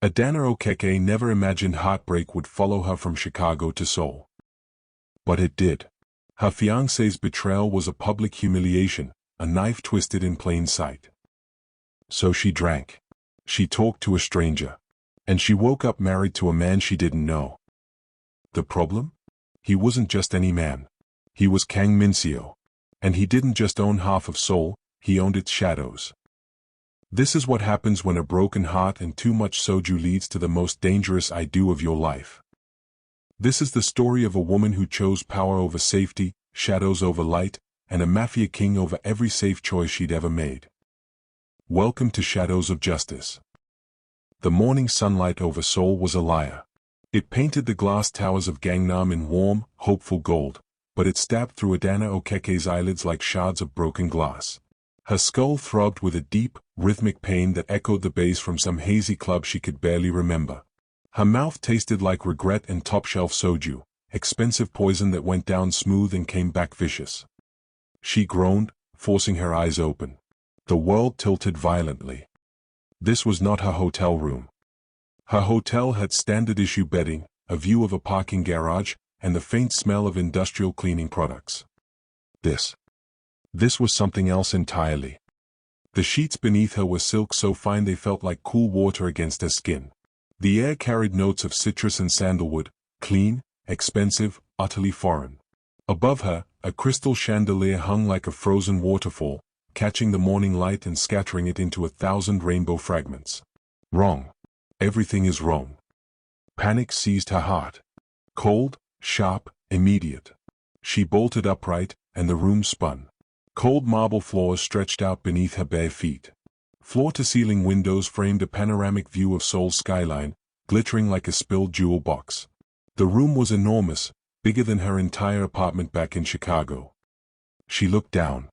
Adana Ikeh never imagined heartbreak would follow her from Chicago to Seoul. But it did. Her fiancé's betrayal was a public humiliation, a knife twisted in plain sight. So she drank. She talked to a stranger. And she woke up married to a man she didn't know. The problem? He wasn't just any man. He was Kang Minseo. And he didn't just own half of Seoul, he owned its shadows. This is what happens when a broken heart and too much soju leads to the most dangerous I do of your life. This is the story of a woman who chose power over safety, shadows over light, and a mafia king over every safe choice she'd ever made. Welcome to Shadows of Justice. The morning sunlight over Seoul was a liar. It painted the glass towers of Gangnam in warm, hopeful gold, but it stabbed through Adana Ikeh's eyelids like shards of broken glass. Her skull throbbed with a deep, rhythmic pain that echoed the bass from some hazy club she could barely remember. Her mouth tasted like regret and top-shelf soju, expensive poison that went down smooth and came back vicious. She groaned, forcing her eyes open. The world tilted violently. This was not her hotel room. Her hotel had standard-issue bedding, a view of a parking garage, and the faint smell of industrial cleaning products. This was something else entirely. The sheets beneath her were silk so fine they felt like cool water against her skin. The air carried notes of citrus and sandalwood, clean, expensive, utterly foreign. Above her, a crystal chandelier hung like a frozen waterfall, catching the morning light and scattering it into 1,000 rainbow fragments. Wrong. Everything is wrong. Panic seized her heart. Cold, sharp, immediate. She bolted upright, and the room spun. Cold marble floors stretched out beneath her bare feet. Floor-to-ceiling windows framed a panoramic view of Seoul's skyline, glittering like a spilled jewel box. The room was enormous, bigger than her entire apartment back in Chicago. She looked down.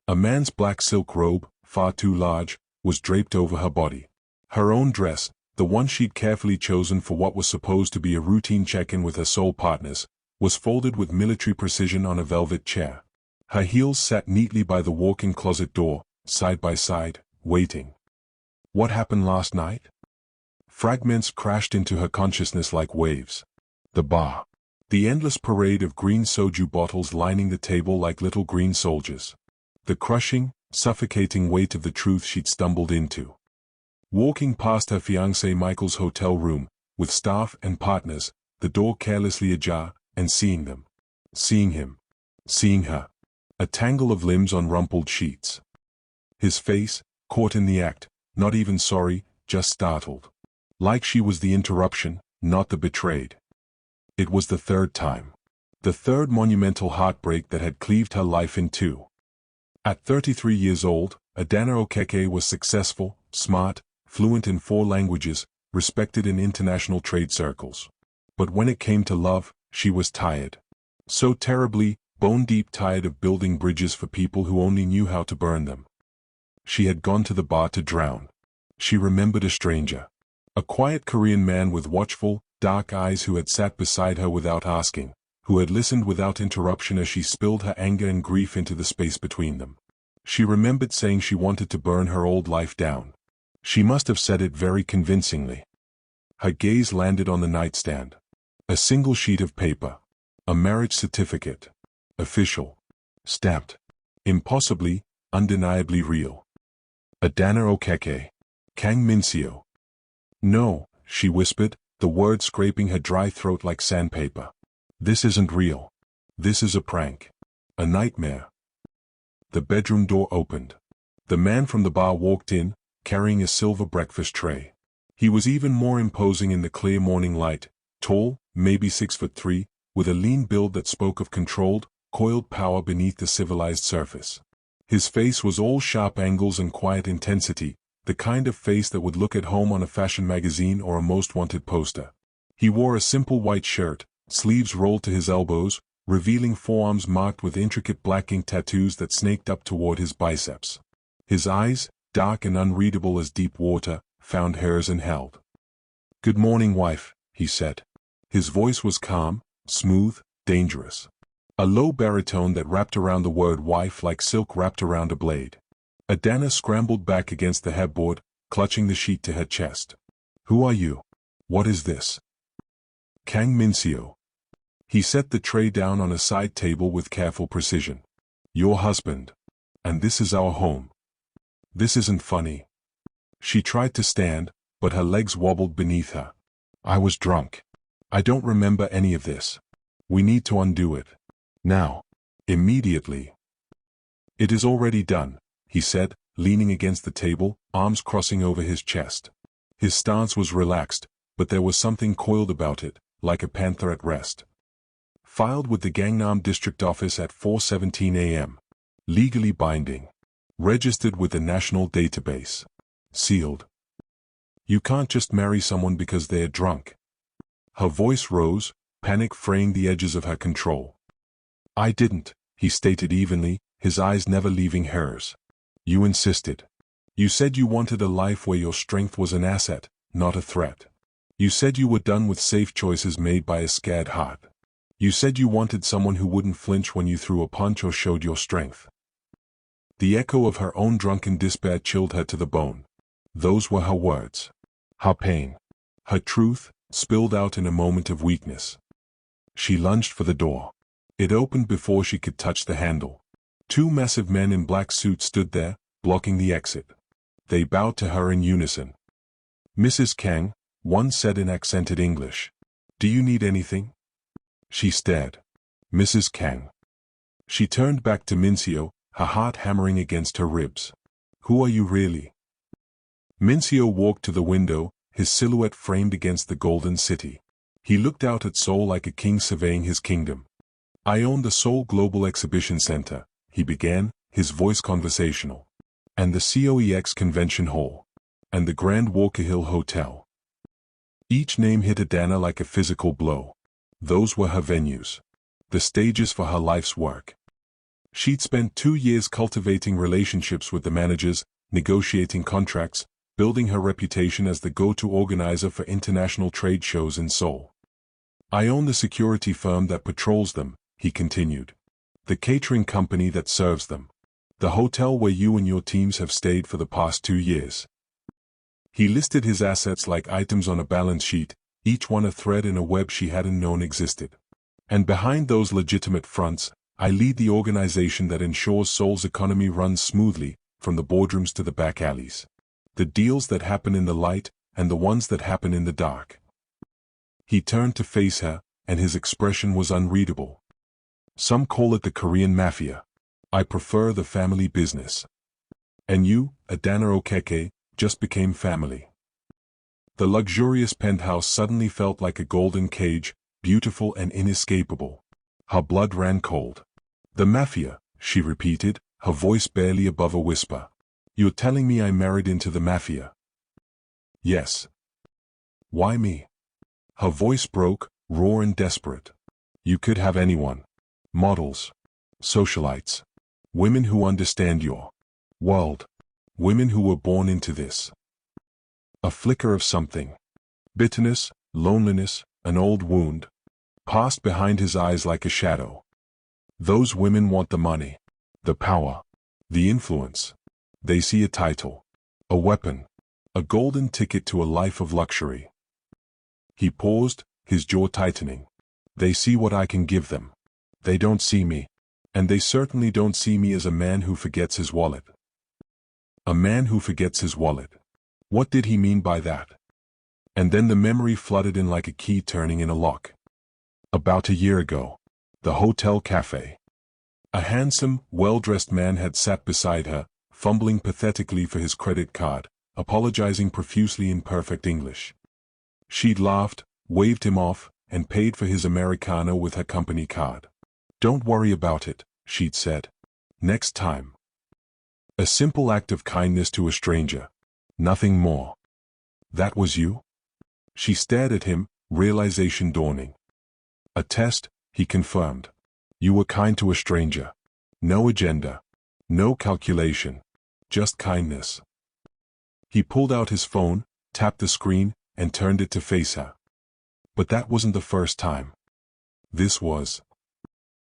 A man's black silk robe, far too large, was draped over her body. Her own dress, the one she'd carefully chosen for what was supposed to be a routine check-in with her soul partners, was folded with military precision on a velvet chair. Her heels sat neatly by the walk-in closet door, side by side, waiting. What happened last night? Fragments crashed into her consciousness like waves. The bar. The endless parade of green soju bottles lining the table like little green soldiers. The crushing, suffocating weight of the truth she'd stumbled into. Walking past her fiancé Michael's hotel room, with staff and partners, the door carelessly ajar, and seeing them. Seeing him. Seeing her. A tangle of limbs on rumpled sheets. His face, caught in the act, not even sorry, just startled. Like she was the interruption, not the betrayed. It was the third time. The third monumental heartbreak that had cleaved her life in two. At 33 years old, Adana Ikeh was successful, smart, fluent in 4 languages, respected in international trade circles. But when it came to love, she was tired. So terribly, bone-deep tired of building bridges for people who only knew how to burn them. She had gone to the bar to drown. She remembered a stranger. A quiet Korean man with watchful, dark eyes who had sat beside her without asking, who had listened without interruption as she spilled her anger and grief into the space between them. She remembered saying she wanted to burn her old life down. She must have said it very convincingly. Her gaze landed on the nightstand. A single sheet of paper. A marriage certificate. Official. Stamped. Impossibly, undeniably real. Adana Ikeh. Kang Minseo. No, she whispered, the words scraping her dry throat like sandpaper. This isn't real. This is a prank. A nightmare. The bedroom door opened. The man from the bar walked in, carrying a silver breakfast tray. He was even more imposing in the clear morning light, tall, maybe 6'3", with a lean build that spoke of controlled, coiled power beneath the civilized surface. His face was all sharp angles and quiet intensity, the kind of face that would look at home on a fashion magazine or a most wanted poster. He wore a simple white shirt, sleeves rolled to his elbows, revealing forearms marked with intricate black ink tattoos that snaked up toward his biceps. His eyes, dark and unreadable as deep water, found hers and held. "Good morning, wife," he said. His voice was calm, smooth, dangerous. A low baritone that wrapped around the word wife like silk wrapped around a blade. Adana scrambled back against the headboard, clutching the sheet to her chest. Who are you? What is this? Kang Minseo. He set the tray down on a side table with careful precision. Your husband. And this is our home. This isn't funny. She tried to stand, but her legs wobbled beneath her. I was drunk. I don't remember any of this. We need to undo it. Now. Immediately. It is already done, he said, leaning against the table, arms crossing over his chest. His stance was relaxed, but there was something coiled about it, like a panther at rest. Filed with the Gangnam District Office at 4:17 a.m. Legally binding. Registered with the National Database. Sealed. You can't just marry someone because they're drunk. Her voice rose, panic fraying the edges of her control. I didn't, he stated evenly, his eyes never leaving hers. You insisted. You said you wanted a life where your strength was an asset, not a threat. You said you were done with safe choices made by a scared heart. You said you wanted someone who wouldn't flinch when you threw a punch or showed your strength. The echo of her own drunken despair chilled her to the bone. Those were her words. Her pain. Her truth, spilled out in a moment of weakness. She lunged for the door. It opened before she could touch the handle. Two massive men in black suits stood there, blocking the exit. They bowed to her in unison. Mrs. Kang, one said in accented English. Do you need anything? She stared. Mrs. Kang. She turned back to Minseo, her heart hammering against her ribs. Who are you really? Minseo walked to the window, his silhouette framed against the golden city. He looked out at Seoul like a king surveying his kingdom. I own the Seoul Global Exhibition Center, he began, his voice conversational. And the COEX Convention Hall. And the Grand Walker Hill Hotel. Each name hit Adana like a physical blow. Those were her venues. The stages for her life's work. She'd spent 2 years cultivating relationships with the managers, negotiating contracts, building her reputation as the go-to organizer for international trade shows in Seoul. I own the security firm that patrols them, he continued. The catering company that serves them. The hotel where you and your teams have stayed for the past 2 years. He listed his assets like items on a balance sheet, each one a thread in a web she hadn't known existed. And behind those legitimate fronts, I lead the organization that ensures Seoul's economy runs smoothly, from the boardrooms to the back alleys. The deals that happen in the light, and the ones that happen in the dark. He turned to face her, and his expression was unreadable. Some call it the Korean Mafia. I prefer the family business. And you, Adana Ikeh, just became family. The luxurious penthouse suddenly felt like a golden cage, beautiful and inescapable. Her blood ran cold. The Mafia, she repeated, her voice barely above a whisper. You're telling me I married into the Mafia? Yes. Why me? Her voice broke, raw and desperate. You could have anyone. Models. Socialites. Women who understand your world. Women who were born into this. A flicker of something. Bitterness, loneliness, an old wound. Passed behind his eyes like a shadow. Those women want the money. The power. The influence. They see a title. A weapon. A golden ticket to a life of luxury. He paused, his jaw tightening. They see what I can give them. They don't see me. And they certainly don't see me as a man who forgets his wallet. A man who forgets his wallet. What did he mean by that? And then the memory flooded in like a key turning in a lock. About a year ago. The hotel cafe. A handsome, well-dressed man had sat beside her, fumbling pathetically for his credit card, apologizing profusely in perfect English. She'd laughed, waved him off, and paid for his Americano with her company card. Don't worry about it, she'd said. Next time. A simple act of kindness to a stranger. Nothing more. That was you? She stared at him, realization dawning. A test, he confirmed. You were kind to a stranger. No agenda. No calculation. Just kindness. He pulled out his phone, tapped the screen, and turned it to face her. But that wasn't the first time. This was.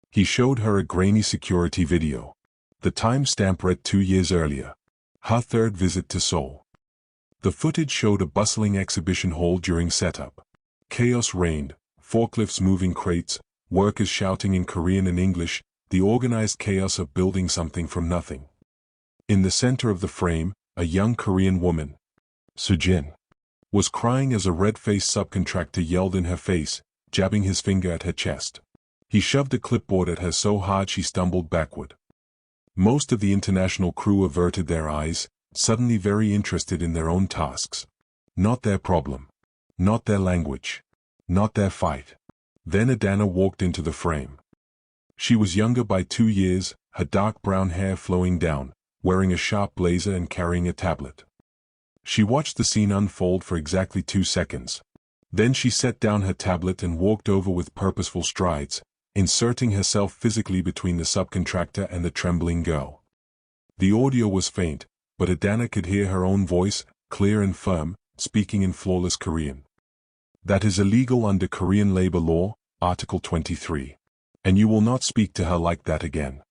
He showed her a grainy security video. The timestamp read 2 years earlier. Her third visit to Seoul. The footage showed a bustling exhibition hall during setup. Chaos reigned, forklifts moving crates, workers shouting in Korean and English, the organized chaos of building something from nothing. In the center of the frame, a young Korean woman, Sujin, was crying as a red-faced subcontractor yelled in her face, jabbing his finger at her chest. He shoved a clipboard at her so hard she stumbled backward. Most of the international crew averted their eyes, suddenly very interested in their own tasks. Not their problem. Not their language. Not their fight. Then Adana walked into the frame. She was younger by 2 years, her dark brown hair flowing down, wearing a sharp blazer and carrying a tablet. She watched the scene unfold for exactly 2 seconds. Then she set down her tablet and walked over with purposeful strides, inserting herself physically between the subcontractor and the trembling girl. The audio was faint, but Adana could hear her own voice, clear and firm, speaking in flawless Korean. That is illegal under Korean labor law, Article 23. And you will not speak to her like that again.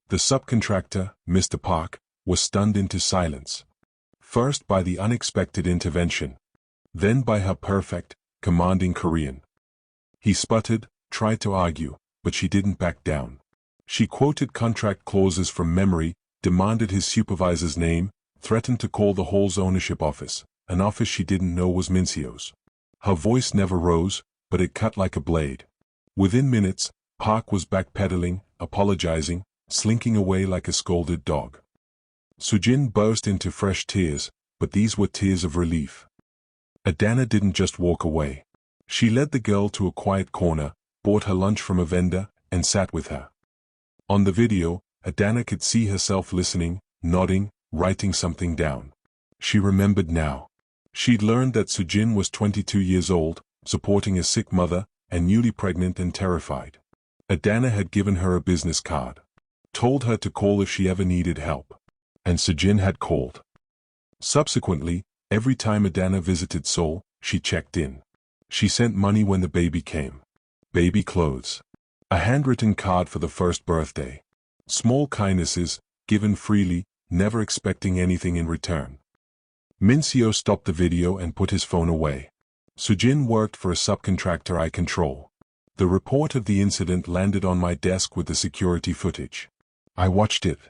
The subcontractor, Mr. Park, was stunned into silence. First by the unexpected intervention. Then by her perfect, commanding Korean. He sputtered, tried to argue, but she didn't back down. She quoted contract clauses from memory, demanded his supervisor's name, threatened to call the hall's ownership office, an office she didn't know was Minseo's. Her voice never rose, but it cut like a blade. Within minutes, Park was backpedaling, apologizing, slinking away like a scolded dog. Sujin burst into fresh tears, but these were tears of relief. Adana didn't just walk away. She led the girl to a quiet corner, bought her lunch from a vendor, and sat with her. On the video, Adana could see herself listening, nodding, writing something down. She remembered now. She'd learned that Sujin was 22 years old, supporting a sick mother, and newly pregnant and terrified. Adana had given her a business card. Told her to call if she ever needed help. And Sujin had called. Subsequently, every time Adana visited Seoul, she checked in. She sent money when the baby came. Baby clothes. A handwritten card for the first birthday. Small kindnesses, given freely, never expecting anything in return. Minseo stopped the video and put his phone away. Sujin worked for a subcontractor I control. The report of the incident landed on my desk with the security footage. I watched it.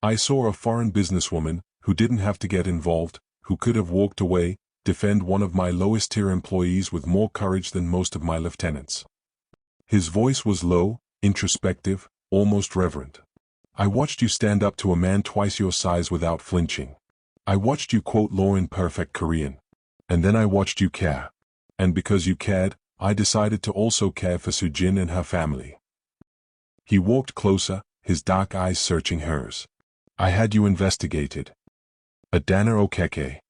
I saw a foreign businesswoman, who didn't have to get involved, who could have walked away, defend one of my lowest-tier employees with more courage than most of my lieutenants. His voice was low, introspective, almost reverent. I watched you stand up to a man twice your size without flinching. I watched you quote law in perfect Korean. And then I watched you care. And because you cared, I decided to also care for Sujin and her family. He walked closer, his dark eyes searching hers. I had you investigated. Adana Ikeh.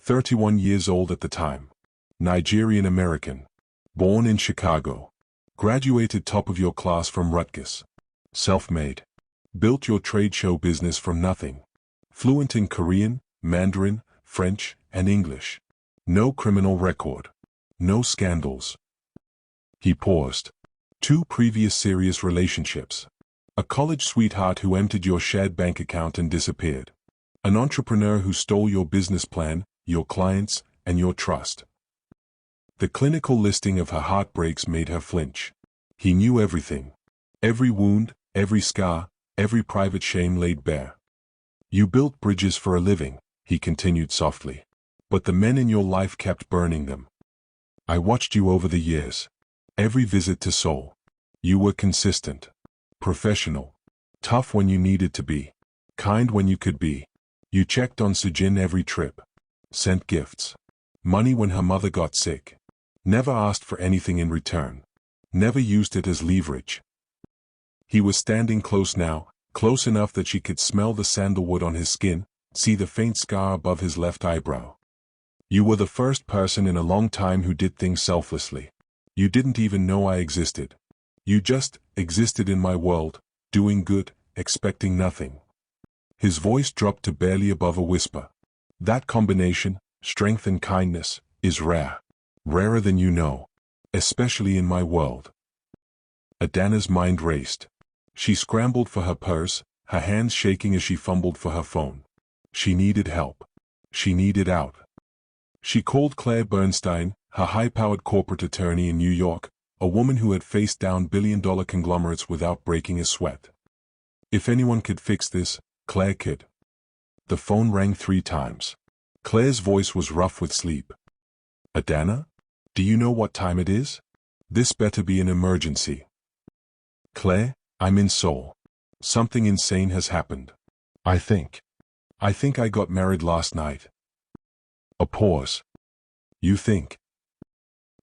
31 years old at the time. Nigerian-American. Born in Chicago. Graduated top of your class from Rutgers. Self-made. Built your trade show business from nothing. Fluent in Korean, Mandarin, French, and English. No criminal record. No scandals. He paused. 2 previous serious relationships. A college sweetheart who emptied your shared bank account and disappeared. An entrepreneur who stole your business plan, your clients, and your trust. The clinical listing of her heartbreaks made her flinch. He knew everything. Every wound, every scar, every private shame laid bare. You built bridges for a living, he continued softly. But the men in your life kept burning them. I watched you over the years. Every visit to Seoul. You were consistent. Professional. Tough when you needed to be. Kind when you could be. You checked on Sujin every trip. Sent gifts. Money when her mother got sick. Never asked for anything in return. Never used it as leverage. He was standing close now, close enough that she could smell the sandalwood on his skin, see the faint scar above his left eyebrow. You were the first person in a long time who did things selflessly. You didn't even know I existed. You just existed in my world, doing good, expecting nothing. His voice dropped to barely above a whisper. That combination, strength and kindness, is rare. Rarer than you know. Especially in my world. Adana's mind raced. She scrambled for her purse, her hands shaking as she fumbled for her phone. She needed help. She needed out. She called Claire Bernstein, her high-powered corporate attorney in New York, a woman who had faced down billion-dollar conglomerates without breaking a sweat. If anyone could fix this, Claire could. The phone rang 3 times. Claire's voice was rough with sleep. Adana? Do you know what time it is? This better be an emergency. Claire, I'm in Seoul. Something insane has happened. I think I got married last night. A pause. You think?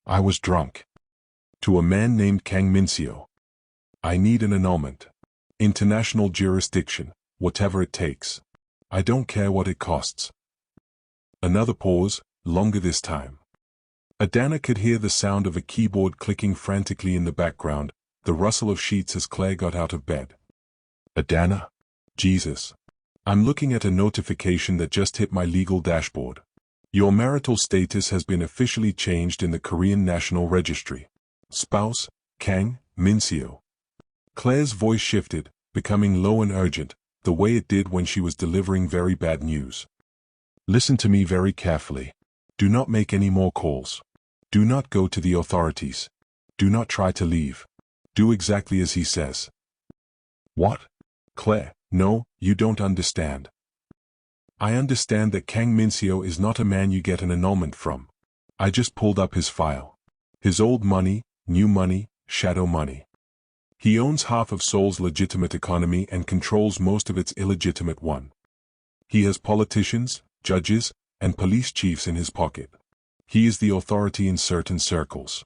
I was drunk. To a man named Kang Minseo. I need an annulment. International jurisdiction, whatever it takes. I don't care what it costs. Another pause, longer this time. Adana could hear the sound of a keyboard clicking frantically in the background, the rustle of sheets as Claire got out of bed. Adana? Jesus. I'm looking at a notification that just hit my legal dashboard. Your marital status has been officially changed in the Korean National Registry. Spouse, Kang Minseo. Claire's voice shifted, becoming low and urgent, the way it did when she was delivering very bad news. Listen to me very carefully. Do not make any more calls. Do not go to the authorities. Do not try to leave. Do exactly as he says. What? Claire, no, you don't understand. I understand that Kang Minseo is not a man you get an annulment from. I just pulled up his file. His old money, new money, shadow money. He owns half of Seoul's legitimate economy and controls most of its illegitimate one. He has politicians, judges, and police chiefs in his pocket. He is the authority in certain circles.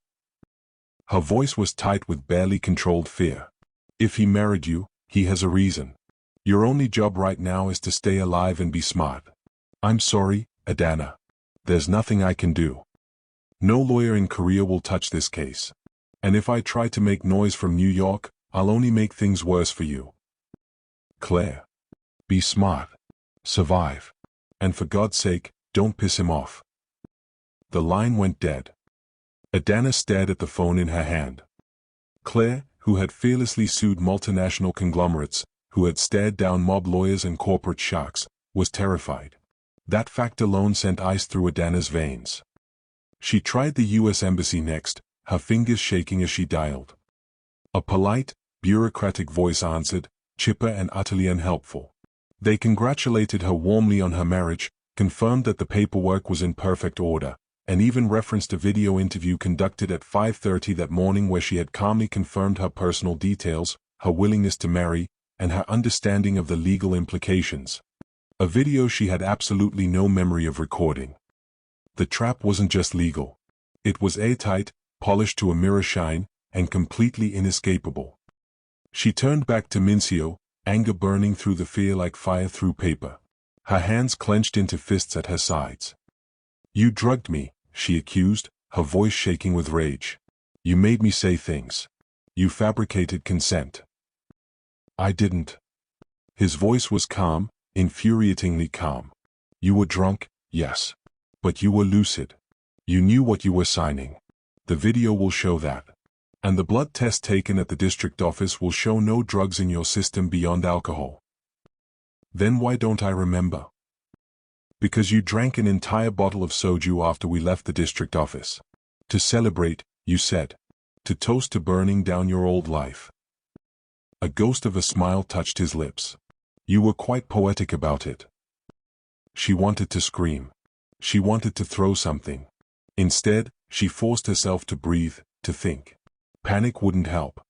Her voice was tight with barely controlled fear. If he married you, he has a reason. Your only job right now is to stay alive and be smart. I'm sorry, Adana. There's nothing I can do. No lawyer in Korea will touch this case. And if I try to make noise from New York, I'll only make things worse for you. Claire. Be smart. Survive. And for God's sake, don't piss him off. The line went dead. Adana stared at the phone in her hand. Claire, who had fearlessly sued multinational conglomerates, who had stared down mob lawyers and corporate sharks, was terrified. That fact alone sent ice through Adana's veins. She tried the U.S. Embassy next, her fingers shaking as she dialed. A polite, bureaucratic voice answered, chipper and utterly unhelpful. They congratulated her warmly on her marriage, confirmed that the paperwork was in perfect order, and even referenced a video interview conducted at 5:30 that morning where she had calmly confirmed her personal details, her willingness to marry, and her understanding of the legal implications. A video she had absolutely no memory of recording. The trap wasn't just legal. It was airtight, polished to a mirror shine, and completely inescapable. She turned back to Minseo, anger burning through the fear like fire through paper. Her hands clenched into fists at her sides. You drugged me, she accused, her voice shaking with rage. You made me say things. You fabricated consent. I didn't. His voice was calm, infuriatingly calm. You were drunk, yes. But you were lucid. You knew what you were signing. The video will show that. And the blood test taken at the district office will show no drugs in your system beyond alcohol. Then why don't I remember? Because you drank an entire bottle of soju after we left the district office. To celebrate, you said. To toast to burning down your old life. A ghost of a smile touched his lips. You were quite poetic about it. She wanted to scream. She wanted to throw something. Instead, she forced herself to breathe, to think. Panic wouldn't help.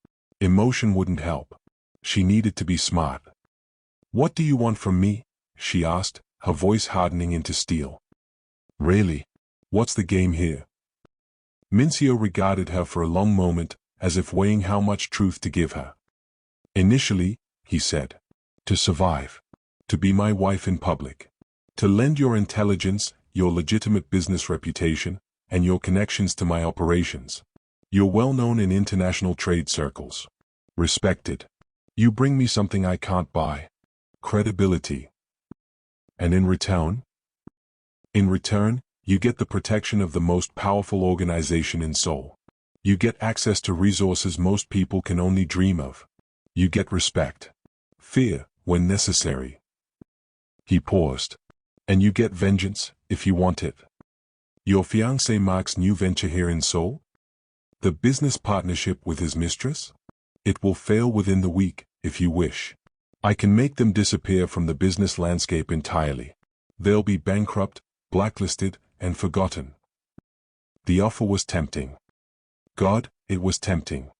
Emotion wouldn't help. She needed to be smart. What do you want from me? She asked, her voice hardening into steel. Really? What's the game here? Minseo regarded her for a long moment, as if weighing how much truth to give her. Initially, he said, to survive. To be my wife in public. To lend your intelligence, your legitimate business reputation, and your connections to my operations. You're well known in international trade circles. Respected. You bring me something I can't buy. Credibility. And in return? In return, you get the protection of the most powerful organization in Seoul. You get access to resources most people can only dream of. You get respect. Fear, when necessary. He paused. And you get vengeance, if you want it. Your fiancé Mark's new venture here in Seoul? The business partnership with his mistress? It will fail within the week, if you wish. I can make them disappear from the business landscape entirely. They'll be bankrupt, blacklisted, and forgotten. The offer was tempting. God, it was tempting.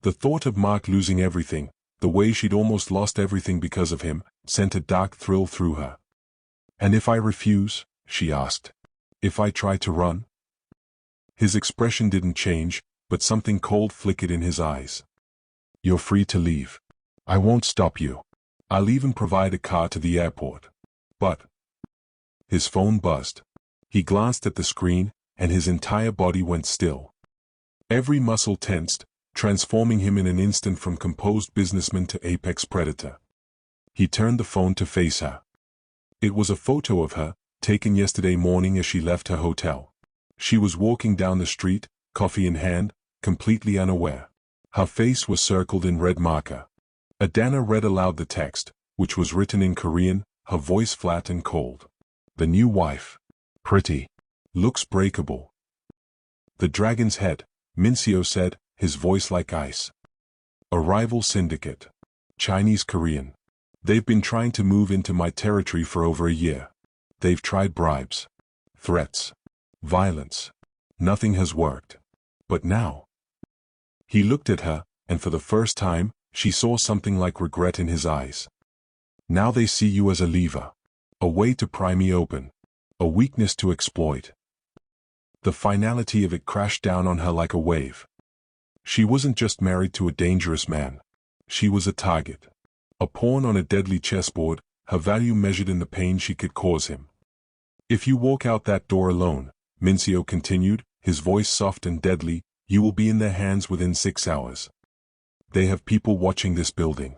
The thought of Mark losing everything, the way she'd almost lost everything because of him, sent a dark thrill through her. And if I refuse? She asked. If I try to run? His expression didn't change, but something cold flickered in his eyes. You're free to leave. I won't stop you. I'll even provide a car to the airport. But... His phone buzzed. He glanced at the screen, and his entire body went still. Every muscle tensed, transforming him in an instant from composed businessman to apex predator. He turned the phone to face her. It was a photo of her, taken yesterday morning as she left her hotel. She was walking down the street, coffee in hand, completely unaware. Her face was circled in red marker. Adana read aloud the text, which was written in Korean, her voice flat and cold. The new wife. Pretty. Looks breakable. The dragon's head, Minseo said, his voice like ice. A rival syndicate. Chinese-Korean. They've been trying to move into my territory for over a year. They've tried bribes, threats, violence. Nothing has worked. But now... He looked at her, and for the first time, she saw something like regret in his eyes. Now they see you as a lever. A way to pry me open. A weakness to exploit. The finality of it crashed down on her like a wave. She wasn't just married to a dangerous man. She was a target. A pawn on a deadly chessboard, her value measured in the pain she could cause him. If you walk out that door alone, Minseo continued, his voice soft and deadly, you will be in their hands within 6 hours. They have people watching this building.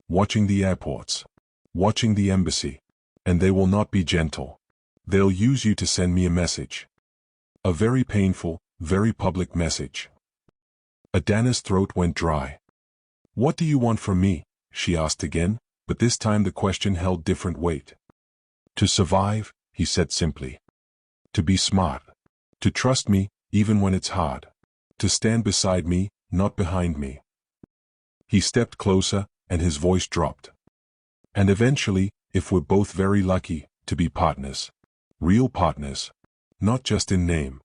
Watching the airports. Watching the embassy. And they will not be gentle. They'll use you to send me a message. A very painful, very public message. Adana's throat went dry. What do you want from me? She asked again, but this time the question held different weight. To survive, he said simply. To be smart. To trust me, even when it's hard. To stand beside me, not behind me. He stepped closer, and his voice dropped. And eventually, if we're both very lucky, to be partners. Real partners. Not just in name.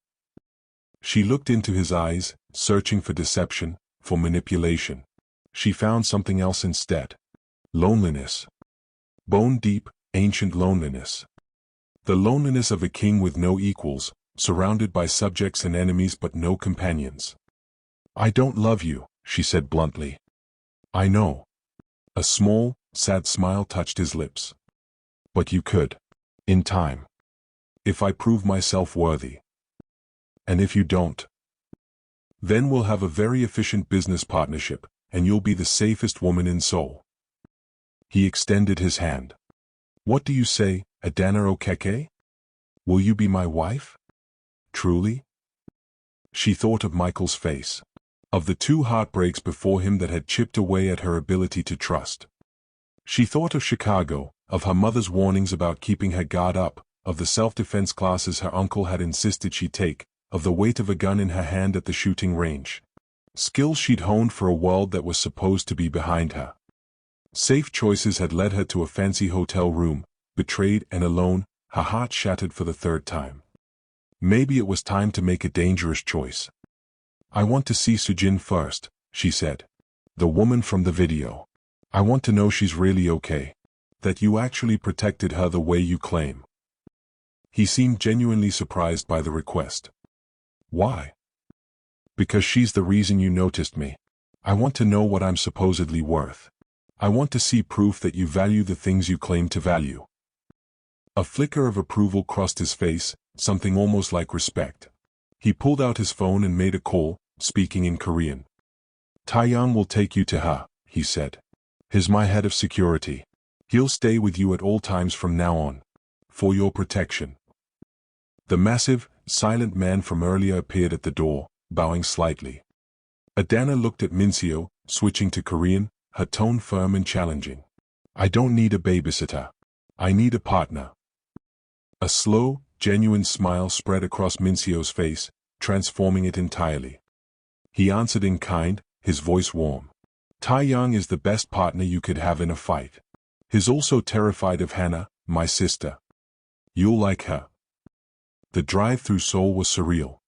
She looked into his eyes, searching for deception, for manipulation. She found something else instead. Loneliness. Bone-deep, ancient loneliness. The loneliness of a king with no equals, surrounded by subjects and enemies but no companions. I don't love you, she said bluntly. I know. A small, sad smile touched his lips. But you could. In time. If I prove myself worthy. And if you don't, then we'll have a very efficient business partnership, and you'll be the safest woman in Seoul. He extended his hand. What do you say, Adana Ikeh? Will you be my wife? Truly? She thought of Michael's face. Of the 2 heartbreaks before him that had chipped away at her ability to trust. She thought of Chicago, of her mother's warnings about keeping her guard up, of the self-defense classes her uncle had insisted she take, of the weight of a gun in her hand at the shooting range. Skills she'd honed for a world that was supposed to be behind her. Safe choices had led her to a fancy hotel room, betrayed and alone, her heart shattered for the 3rd time. Maybe it was time to make a dangerous choice. I want to see Sujin first, she said. The woman from the video. I want to know she's really okay. That you actually protected her the way you claim. He seemed genuinely surprised by the request. Why? Because she's the reason you noticed me. I want to know what I'm supposedly worth. I want to see proof that you value the things you claim to value. A flicker of approval crossed his face, something almost like respect. He pulled out his phone and made a call, speaking in Korean. Taeyang will take you to her, he said. He's my head of security. He'll stay with you at all times from now on. For your protection. The massive, silent man from earlier appeared at the door, bowing slightly. Adana looked at Minseo, switching to Korean, her tone firm and challenging. I don't need a babysitter. I need a partner. A slow, genuine smile spread across Minseo's face, transforming it entirely. He answered in kind, his voice warm. Taeyang is the best partner you could have in a fight. He's also terrified of Hannah, my sister. You'll like her. The drive through Seoul was surreal.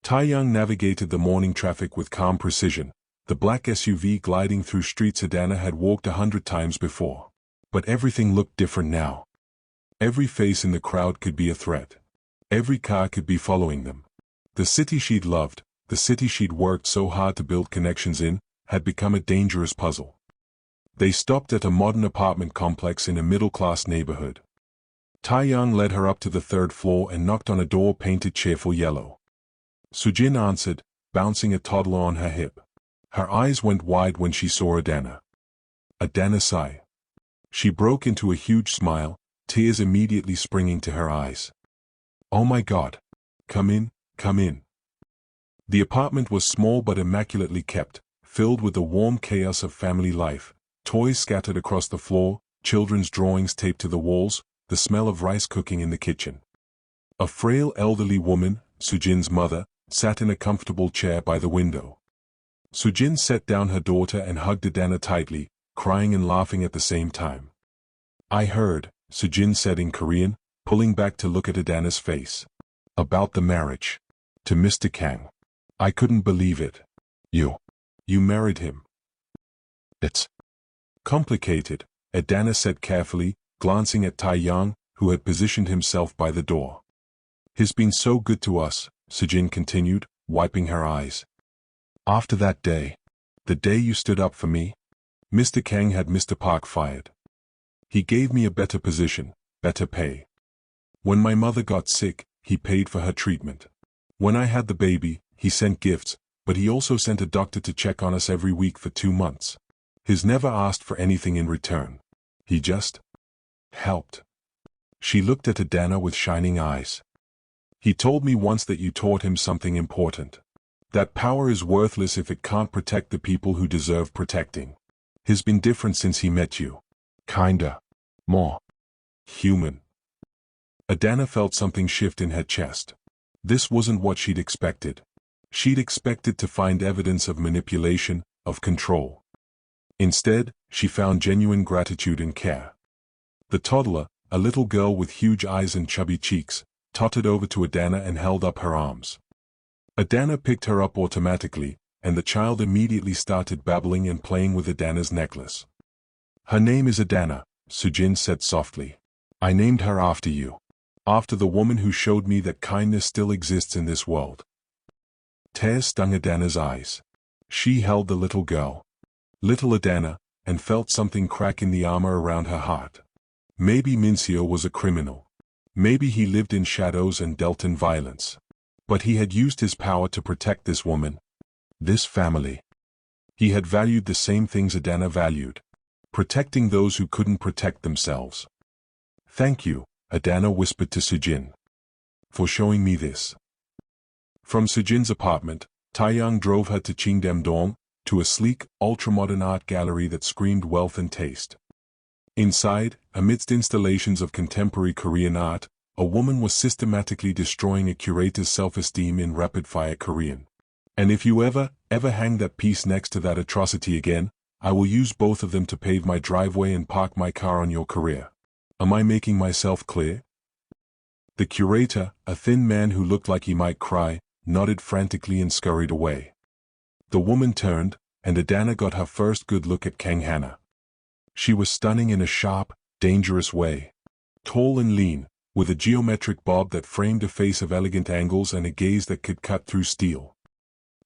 Taeyang navigated the morning traffic with calm precision, the black SUV gliding through streets Adana had walked 100 times before. But everything looked different now. Every face in the crowd could be a threat. Every car could be following them. The city she'd loved, the city she'd worked so hard to build connections in, had become a dangerous puzzle. They stopped at a modern apartment complex in a middle-class neighborhood. Taeyang led her up to the third floor and knocked on a door painted cheerful yellow. Sujin answered, bouncing a toddler on her hip. Her eyes went wide when she saw Adana. Adana sighed. She broke into a huge smile, tears immediately springing to her eyes. Oh my God! Come in, come in. The apartment was small but immaculately kept, filled with the warm chaos of family life, toys scattered across the floor, children's drawings taped to the walls, the smell of rice cooking in the kitchen. A frail elderly woman, Sujin's mother, sat in a comfortable chair by the window. Sujin set down her daughter and hugged Adana tightly, crying and laughing at the same time. I heard, Sujin said in Korean, pulling back to look at Adana's face. About the marriage. To Mr. Kang. I couldn't believe it. You married him. It's complicated, Adana said carefully, glancing at Taeyang, who had positioned himself by the door. He's been so good to us, Sujin continued, wiping her eyes. After that day, the day you stood up for me, Mr. Kang had Mr. Park fired. He gave me a better position, better pay. When my mother got sick, he paid for her treatment. When I had the baby, he sent gifts, but he also sent a doctor to check on us every week for 2 months. He's never asked for anything in return. He just helped. She looked at Adana with shining eyes. He told me once that you taught him something important. That power is worthless if it can't protect the people who deserve protecting. He's been different since he met you. Kinda. More. Human. Adana felt something shift in her chest. This wasn't what she'd expected. She'd expected to find evidence of manipulation, of control. Instead, she found genuine gratitude and care. The toddler, a little girl with huge eyes and chubby cheeks, tottered over to Adana and held up her arms. Adana picked her up automatically, and the child immediately started babbling and playing with Adana's necklace. Her name is Adana, Sujin said softly. I named her after you. After the woman who showed me that kindness still exists in this world. Tears stung Adana's eyes. She held the little girl, little Adana, and felt something crack in the armor around her heart. Maybe Minseo was a criminal. Maybe he lived in shadows and dealt in violence. But he had used his power to protect this woman, this family. He had valued the same things Adana valued. Protecting those who couldn't protect themselves. Thank you, Adana whispered to Sujin. For showing me this. From Sujin's apartment, Taeyang drove her to Cheongdam-dong, to a sleek, ultramodern art gallery that screamed wealth and taste. Inside, amidst installations of contemporary Korean art, a woman was systematically destroying a curator's self-esteem in rapid-fire Korean. And if you ever hang that piece next to that atrocity again, I will use both of them to pave my driveway and park my car on your career. Am I making myself clear? The curator, a thin man who looked like he might cry, nodded frantically and scurried away. The woman turned, and Adana got her first good look at Kang Hannah. She was stunning in a sharp, dangerous way. Tall and lean, with a geometric bob that framed a face of elegant angles and a gaze that could cut through steel.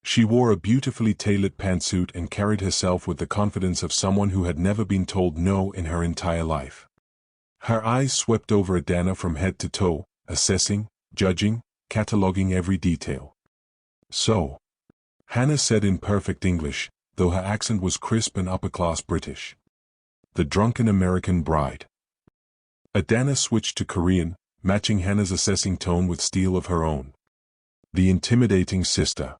She wore a beautifully tailored pantsuit and carried herself with the confidence of someone who had never been told no in her entire life. Her eyes swept over Adana from head to toe, assessing, judging, cataloging every detail. So, Hannah said in perfect English, though her accent was crisp and upper-class British. The drunken American bride. Adana switched to Korean, matching Hannah's assessing tone with steel of her own. The intimidating sister.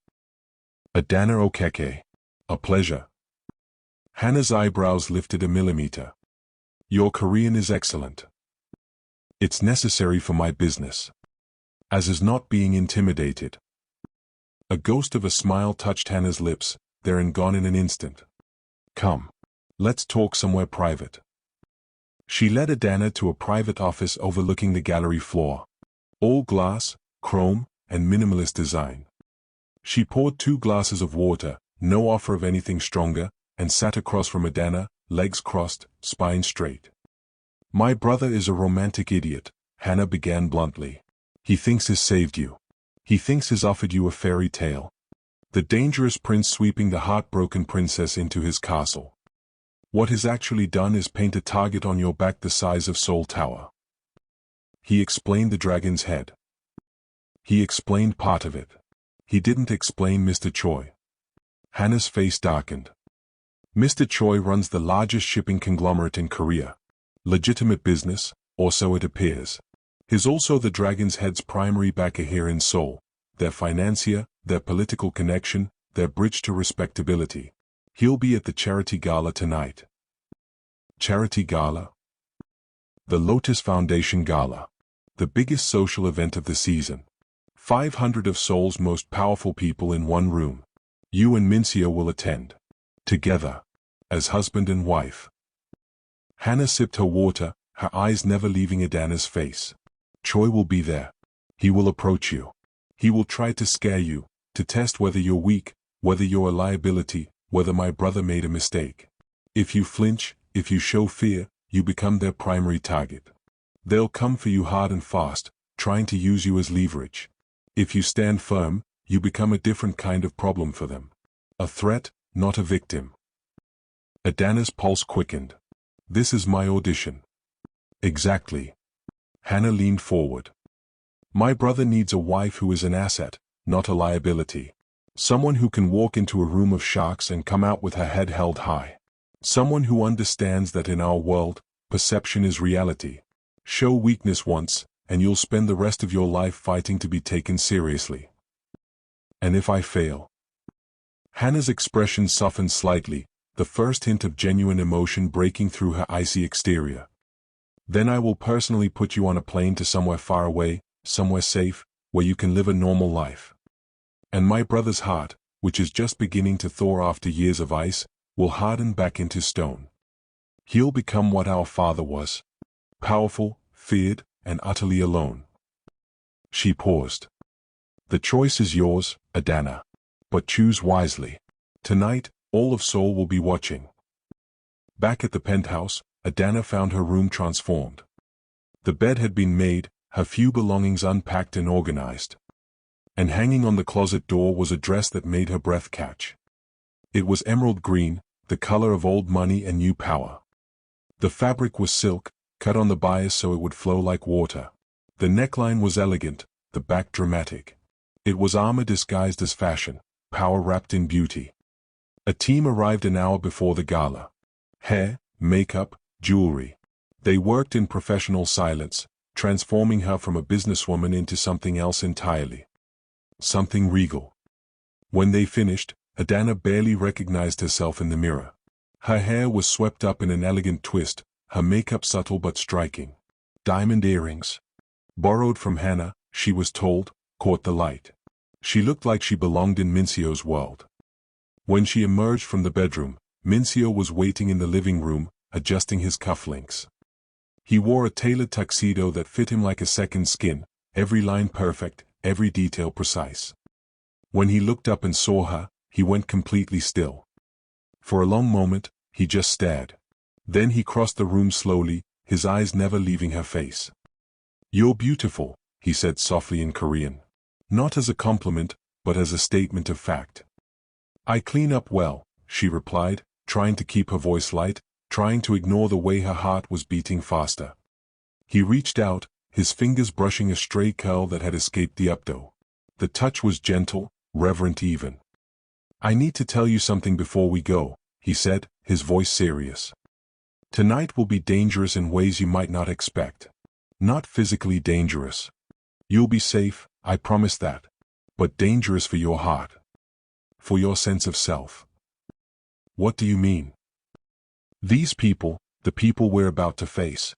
Adana Ikeh. A pleasure. Hannah's eyebrows lifted a millimeter. Your Korean is excellent. It's necessary for my business. as is not being intimidated. A ghost of a smile touched Hannah's lips, there and gone in an instant. Come. Let's talk somewhere private. She led Adana to a private office overlooking the gallery floor. All glass, chrome, and minimalist design. She poured 2 glasses of water, no offer of anything stronger, and sat across from Adana, legs crossed, spine straight. My brother is a romantic idiot, Hannah began bluntly. He thinks he's saved you. He thinks he's offered you a fairy tale. The dangerous prince sweeping the heartbroken princess into his castle. What he's actually done is paint a target on your back the size of Seoul Tower. He explained the dragon's head. He explained part of it. He didn't explain Mr. Choi. Hannah's face darkened. Mr. Choi runs the largest shipping conglomerate in Korea. Legitimate business, or so it appears. He's also the dragon's head's primary backer here in Seoul, their financier, their political connection, their bridge to respectability. He'll be at the charity gala tonight. Charity gala? The Lotus Foundation Gala. The biggest social event of the season. 500 of Seoul's most powerful people in one room. You and Minseo will attend. Together. As husband and wife. Hannah sipped her water, her eyes never leaving Adana's face. Choi will be there. He will approach you. He will try to scare you, to test whether you're weak, whether you're a liability, whether my brother made a mistake. If you flinch, if you show fear, you become their primary target. They'll come for you hard and fast, trying to use you as leverage. If you stand firm, you become a different kind of problem for them. A threat, not a victim. Adana's pulse quickened. This is my audition. Exactly. Hannah leaned forward. My brother needs a wife who is an asset, not a liability. Someone who can walk into a room of sharks and come out with her head held high. Someone who understands that in our world, perception is reality. Show weakness once, and you'll spend the rest of your life fighting to be taken seriously. And if I fail? Hannah's expression softened slightly, the first hint of genuine emotion breaking through her icy exterior. Then I will personally put you on a plane to somewhere far away, somewhere safe, where you can live a normal life. And my brother's heart, which is just beginning to thaw after years of ice, will harden back into stone. He'll become what our father was. Powerful, feared, and utterly alone. She paused. The choice is yours, Adana. But choose wisely. Tonight, all of Seoul will be watching. Back at the penthouse, Adana found her room transformed. The bed had been made, her few belongings unpacked and organized. And hanging on the closet door was a dress that made her breath catch. It was emerald green, the color of old money and new power. The fabric was silk, cut on the bias so it would flow like water. The neckline was elegant, the back dramatic. It was armor disguised as fashion, power wrapped in beauty. A team arrived an hour before the gala. Hair, makeup, jewelry. They worked in professional silence, transforming her from a businesswoman into something else entirely. Something regal. When they finished, Adana barely recognized herself in the mirror. Her hair was swept up in an elegant twist, her makeup subtle but striking. Diamond earrings. Borrowed from Hannah, she was told, caught the light. She looked like she belonged in Minseo's world. When she emerged from the bedroom, Minseo was waiting in the living room, adjusting his cufflinks. He wore a tailored tuxedo that fit him like a second skin, every line perfect, every detail precise. When he looked up and saw her, he went completely still. For a long moment, he just stared. Then he crossed the room slowly, his eyes never leaving her face. "You're beautiful," he said softly in Korean. Not as a compliment, but as a statement of fact. "I clean up well," she replied, trying to keep her voice light, trying to ignore the way her heart was beating faster. He reached out, his fingers brushing a stray curl that had escaped the updo. The touch was gentle, reverent even. "I need to tell you something before we go," he said, his voice serious. "Tonight will be dangerous in ways you might not expect. Not physically dangerous. You'll be safe, I promise that. But dangerous for your heart. For your sense of self." "What do you mean?" "These people, the people we're about to face.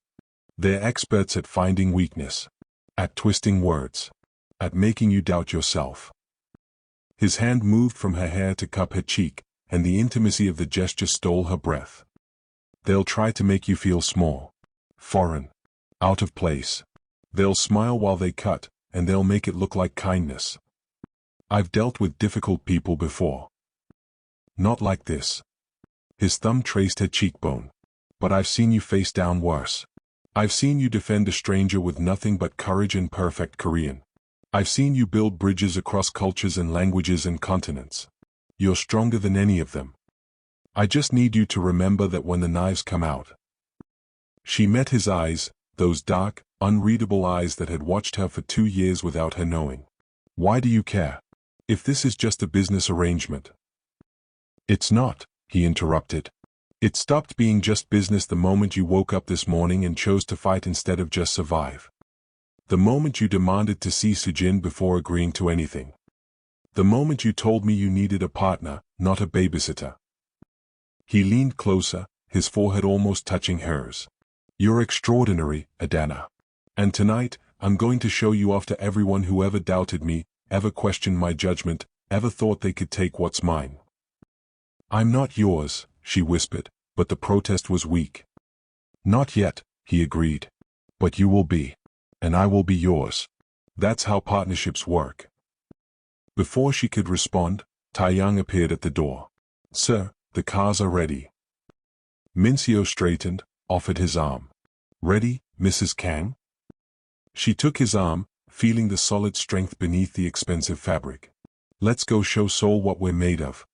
They're experts at finding weakness. At twisting words. at making you doubt yourself. His hand moved from her hair to cup her cheek, and the intimacy of the gesture stole her breath. They'll try to make you feel small, foreign, out of place. They'll smile while they cut, and they'll make it look like kindness. I've dealt with difficult people before. Not like this. His thumb traced her cheekbone. But I've seen you face down worse. I've seen you defend a stranger with nothing but courage and perfect Korean. I've seen you build bridges across cultures and languages and continents. You're stronger than any of them. I just need you to remember that when the knives come out. She met his eyes, those dark, unreadable eyes that had watched her for 2 years without her knowing. Why do you care? If this is just a business arrangement. It's not, he interrupted. It stopped being just business the moment you woke up this morning and chose to fight instead of just survive. The moment you demanded to see Sujin before agreeing to anything. The moment you told me you needed a partner, not a babysitter. He leaned closer, his forehead almost touching hers. You're extraordinary, Adana. And tonight, I'm going to show you off to everyone who ever doubted me, ever questioned my judgment, ever thought they could take what's mine. I'm not yours, she whispered, but the protest was weak. Not yet, he agreed. But you will be. And I will be yours. That's how partnerships work. Before she could respond, Taeyang appeared at the door. Sir, the cars are ready. Minseo straightened, offered his arm. Ready, Mrs. Kang? She took his arm, feeling the solid strength beneath the expensive fabric. Let's go show Seoul what we're made of.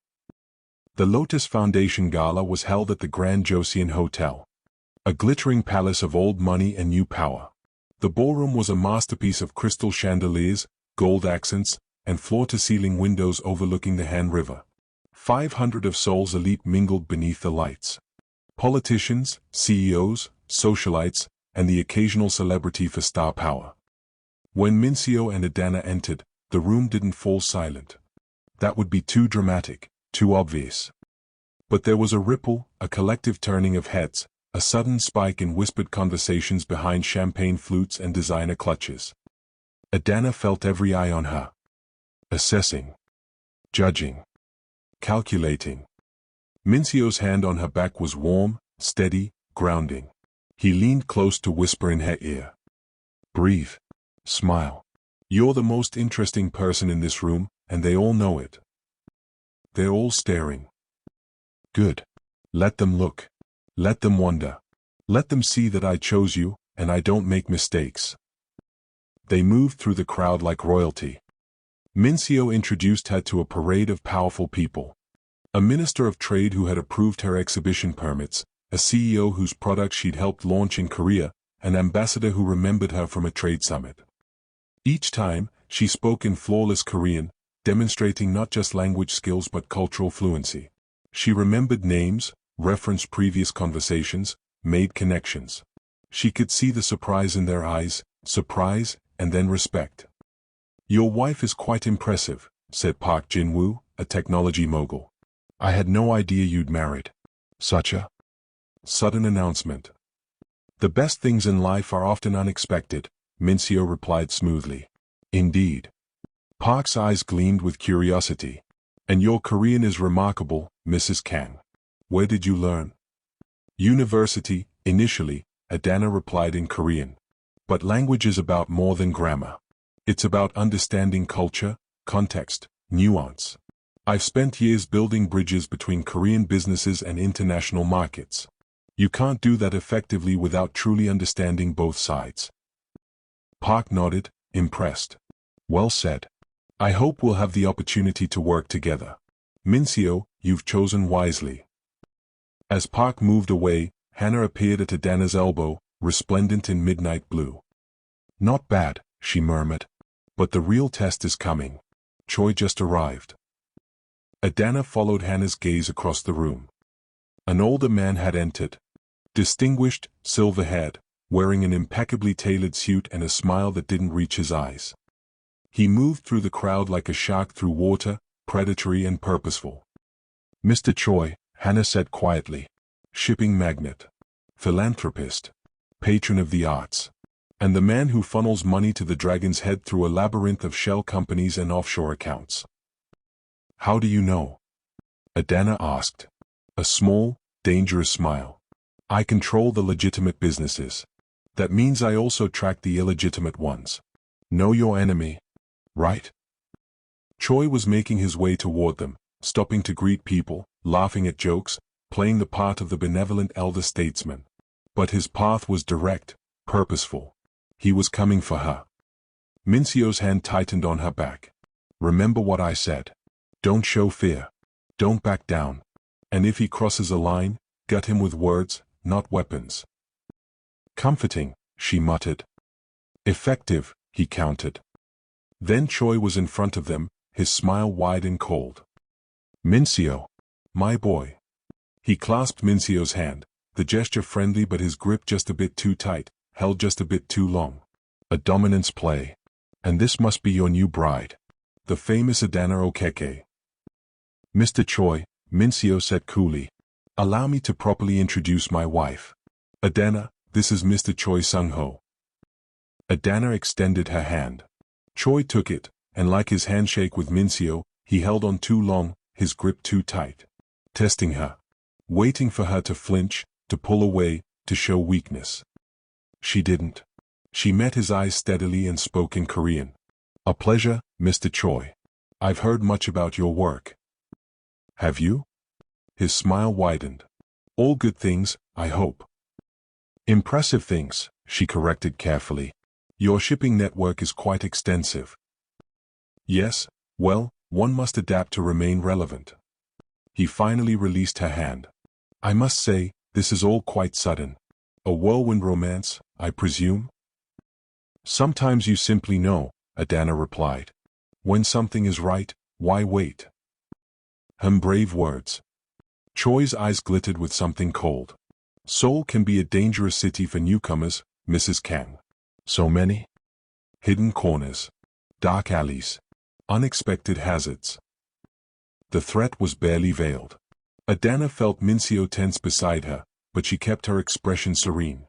The Lotus Foundation Gala was held at the Grand Joseon Hotel. A glittering palace of old money and new power. The ballroom was a masterpiece of crystal chandeliers, gold accents, and floor-to-ceiling windows overlooking the Han River. 500 of Seoul's elite mingled beneath the lights. Politicians, CEOs, socialites, and the occasional celebrity for star power. When Minseo and Adana entered, the room didn't fall silent. That would be too dramatic, too obvious. But there was a ripple, a collective turning of heads, a sudden spike in whispered conversations behind champagne flutes and designer clutches. Adana felt every eye on her. Assessing. Judging. Calculating. Minseo's hand on her back was warm, steady, grounding. He leaned close to whisper in her ear. Breathe. Smile. You're the most interesting person in this room, and they all know it. They're all staring. Good. Let them look. Let them wonder. Let them see that I chose you, and I don't make mistakes. They moved through the crowd like royalty. Minseo introduced her to a parade of powerful people. A minister of trade who had approved her exhibition permits, a CEO whose products she'd helped launch in Korea, an ambassador who remembered her from a trade summit. Each time, she spoke in flawless Korean, demonstrating not just language skills but cultural fluency. She remembered names, referenced previous conversations, made connections. She could see the surprise in their eyes, surprise, and then respect. Your wife is quite impressive, said Park Jin-woo, a technology mogul. I had no idea you'd married. Such a sudden announcement. The best things in life are often unexpected, Minseo replied smoothly. Indeed. Park's eyes gleamed with curiosity. And your Korean is remarkable, Mrs. Kang. Where did you learn? University, initially, Adana replied in Korean. But language is about more than grammar. It's about understanding culture, context, nuance. I've spent years building bridges between Korean businesses and international markets. You can't do that effectively without truly understanding both sides. Park nodded, impressed. Well said. I hope we'll have the opportunity to work together. Minseo, you've chosen wisely. As Park moved away, Hannah appeared at Adana's elbow, resplendent in midnight blue. Not bad, she murmured. But the real test is coming. Choi just arrived. Adana followed Hannah's gaze across the room. An older man had entered. Distinguished, silver-haired, wearing an impeccably tailored suit and a smile that didn't reach his eyes. He moved through the crowd like a shark through water, predatory and purposeful. Mr. Choi, Hannah said quietly. Shipping magnate. Philanthropist. Patron of the arts. and the man who funnels money to the dragon's head through a labyrinth of shell companies and offshore accounts. How do you know? Adana asked. A small, dangerous smile. I control the legitimate businesses. That means I also track the illegitimate ones. Know your enemy, right? Choi was making his way toward them, stopping to greet people, laughing at jokes, playing the part of the benevolent elder statesman. But his path was direct, purposeful. He was coming for her. Minseo's hand tightened on her back. Remember what I said. Don't show fear. Don't back down. And if he crosses a line, gut him with words, not weapons. Comforting, she muttered. Effective, he countered. Then Choi was in front of them, his smile wide and cold. Minseo. My boy. He clasped Minseo's hand, the gesture friendly but his grip just a bit too tight, held just a bit too long. A dominance play. And this must be your new bride. The famous Adana Ikeh. Mr. Choi, Minseo said coolly. Allow me to properly introduce my wife. Adana, this is Mr. Choi Sung-ho. Adana extended her hand. Choi took it, and like his handshake with Minseo, he held on too long, his grip too tight. Testing her. Waiting for her to flinch, to pull away, to show weakness. She didn't. She met his eyes steadily and spoke in Korean. A pleasure, Mr. Choi. I've heard much about your work. Have you? His smile widened. All good things, I hope. Impressive things, she corrected carefully. Your shipping network is quite extensive. Yes, well, one must adapt to remain relevant. He finally released her hand. I must say, this is all quite sudden. A whirlwind romance, I presume? Sometimes you simply know, Adana replied. When something is right, why wait? Brave words. Choi's eyes glittered with something cold. Seoul can be a dangerous city for newcomers, Mrs. Kang. So many hidden corners, dark alleys, unexpected hazards. The threat was barely veiled. Adana felt Minseo tense beside her, but she kept her expression serene.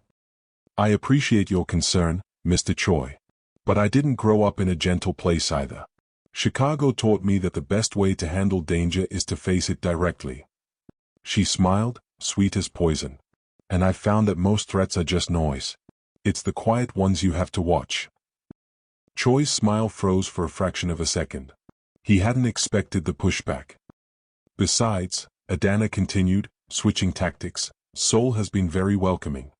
I appreciate your concern, Mr. Choi. But I didn't grow up in a gentle place either. Chicago taught me that the best way to handle danger is to face it directly. She smiled, sweet as poison. And I found that most threats are just noise. It's the quiet ones you have to watch. Choi's smile froze for a fraction of a second. He hadn't expected the pushback. Besides, Adana continued, switching tactics, Seoul has been very welcoming.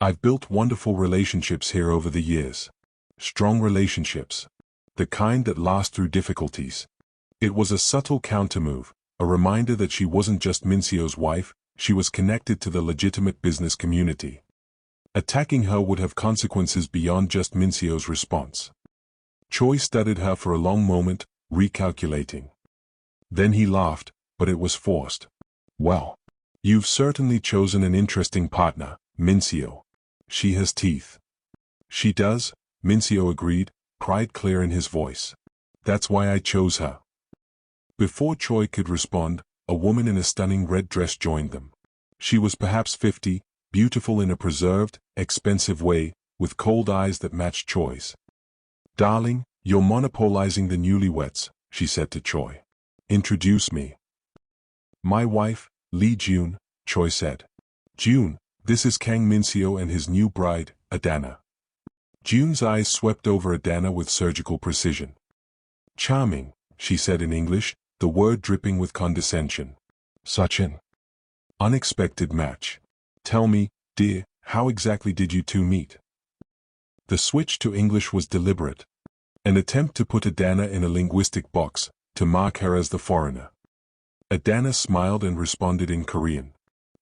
I've built wonderful relationships here over the years. Strong relationships. The kind that last through difficulties. It was a subtle countermove, a reminder that she wasn't just Minseo's wife, she was connected to the legitimate business community. Attacking her would have consequences beyond just Minseo's response. Choi studied her for a long moment, recalculating. Then he laughed, but it was forced. Well, you've certainly chosen an interesting partner, Minseo. She has teeth. She does, Minseo agreed, pride clear in his voice. That's why I chose her. Before Choi could respond, a woman in a stunning red dress joined them. She was perhaps 50, beautiful in a preserved, expensive way, with cold eyes that matched Choi's. Darling, you're monopolizing the newlyweds, she said to Choi. Introduce me. My wife, Lee June, Choi said. June, this is Kang Minseo and his new bride, Adana. June's eyes swept over Adana with surgical precision. Charming, she said in English, the word dripping with condescension. Such an unexpected match. Tell me, dear, how exactly did you two meet? The switch to English was deliberate. An attempt to put Adana in a linguistic box, to mark her as the foreigner. Adana smiled and responded in Korean.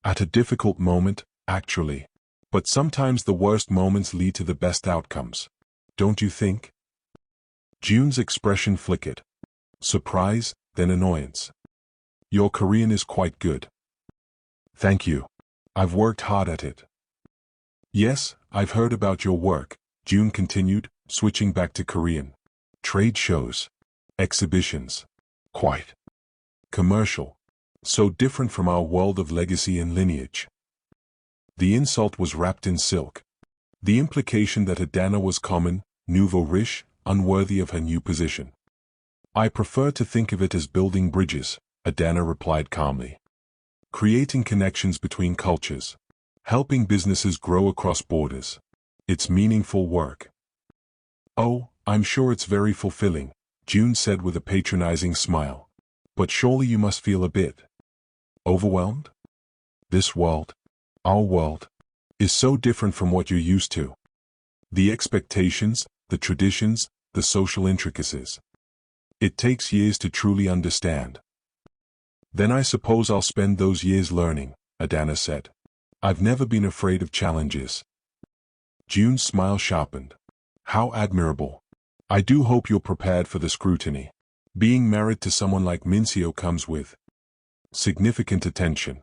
At a difficult moment, actually. But sometimes the worst moments lead to the best outcomes. Don't you think? June's expression flickered. Surprise, then annoyance. Your Korean is quite good. Thank you. I've worked hard at it. Yes, I've heard about your work, June continued, switching back to Korean. Trade shows. Exhibitions. Quite commercial. So different from our world of legacy and lineage. The insult was wrapped in silk. The implication that Adana was common, nouveau riche, unworthy of her new position. I prefer to think of it as building bridges, Adana replied calmly. Creating connections between cultures. Helping businesses grow across borders. It's meaningful work. Oh, I'm sure it's very fulfilling, June said with a patronizing smile. But surely you must feel a bit overwhelmed? This world, our world, is so different from what you're used to. The expectations, the traditions, the social intricacies. It takes years to truly understand. Then I suppose I'll spend those years learning, Adana said. I've never been afraid of challenges. June's smile sharpened. How admirable. I do hope you're prepared for the scrutiny. Being married to someone like Minseo comes with significant attention.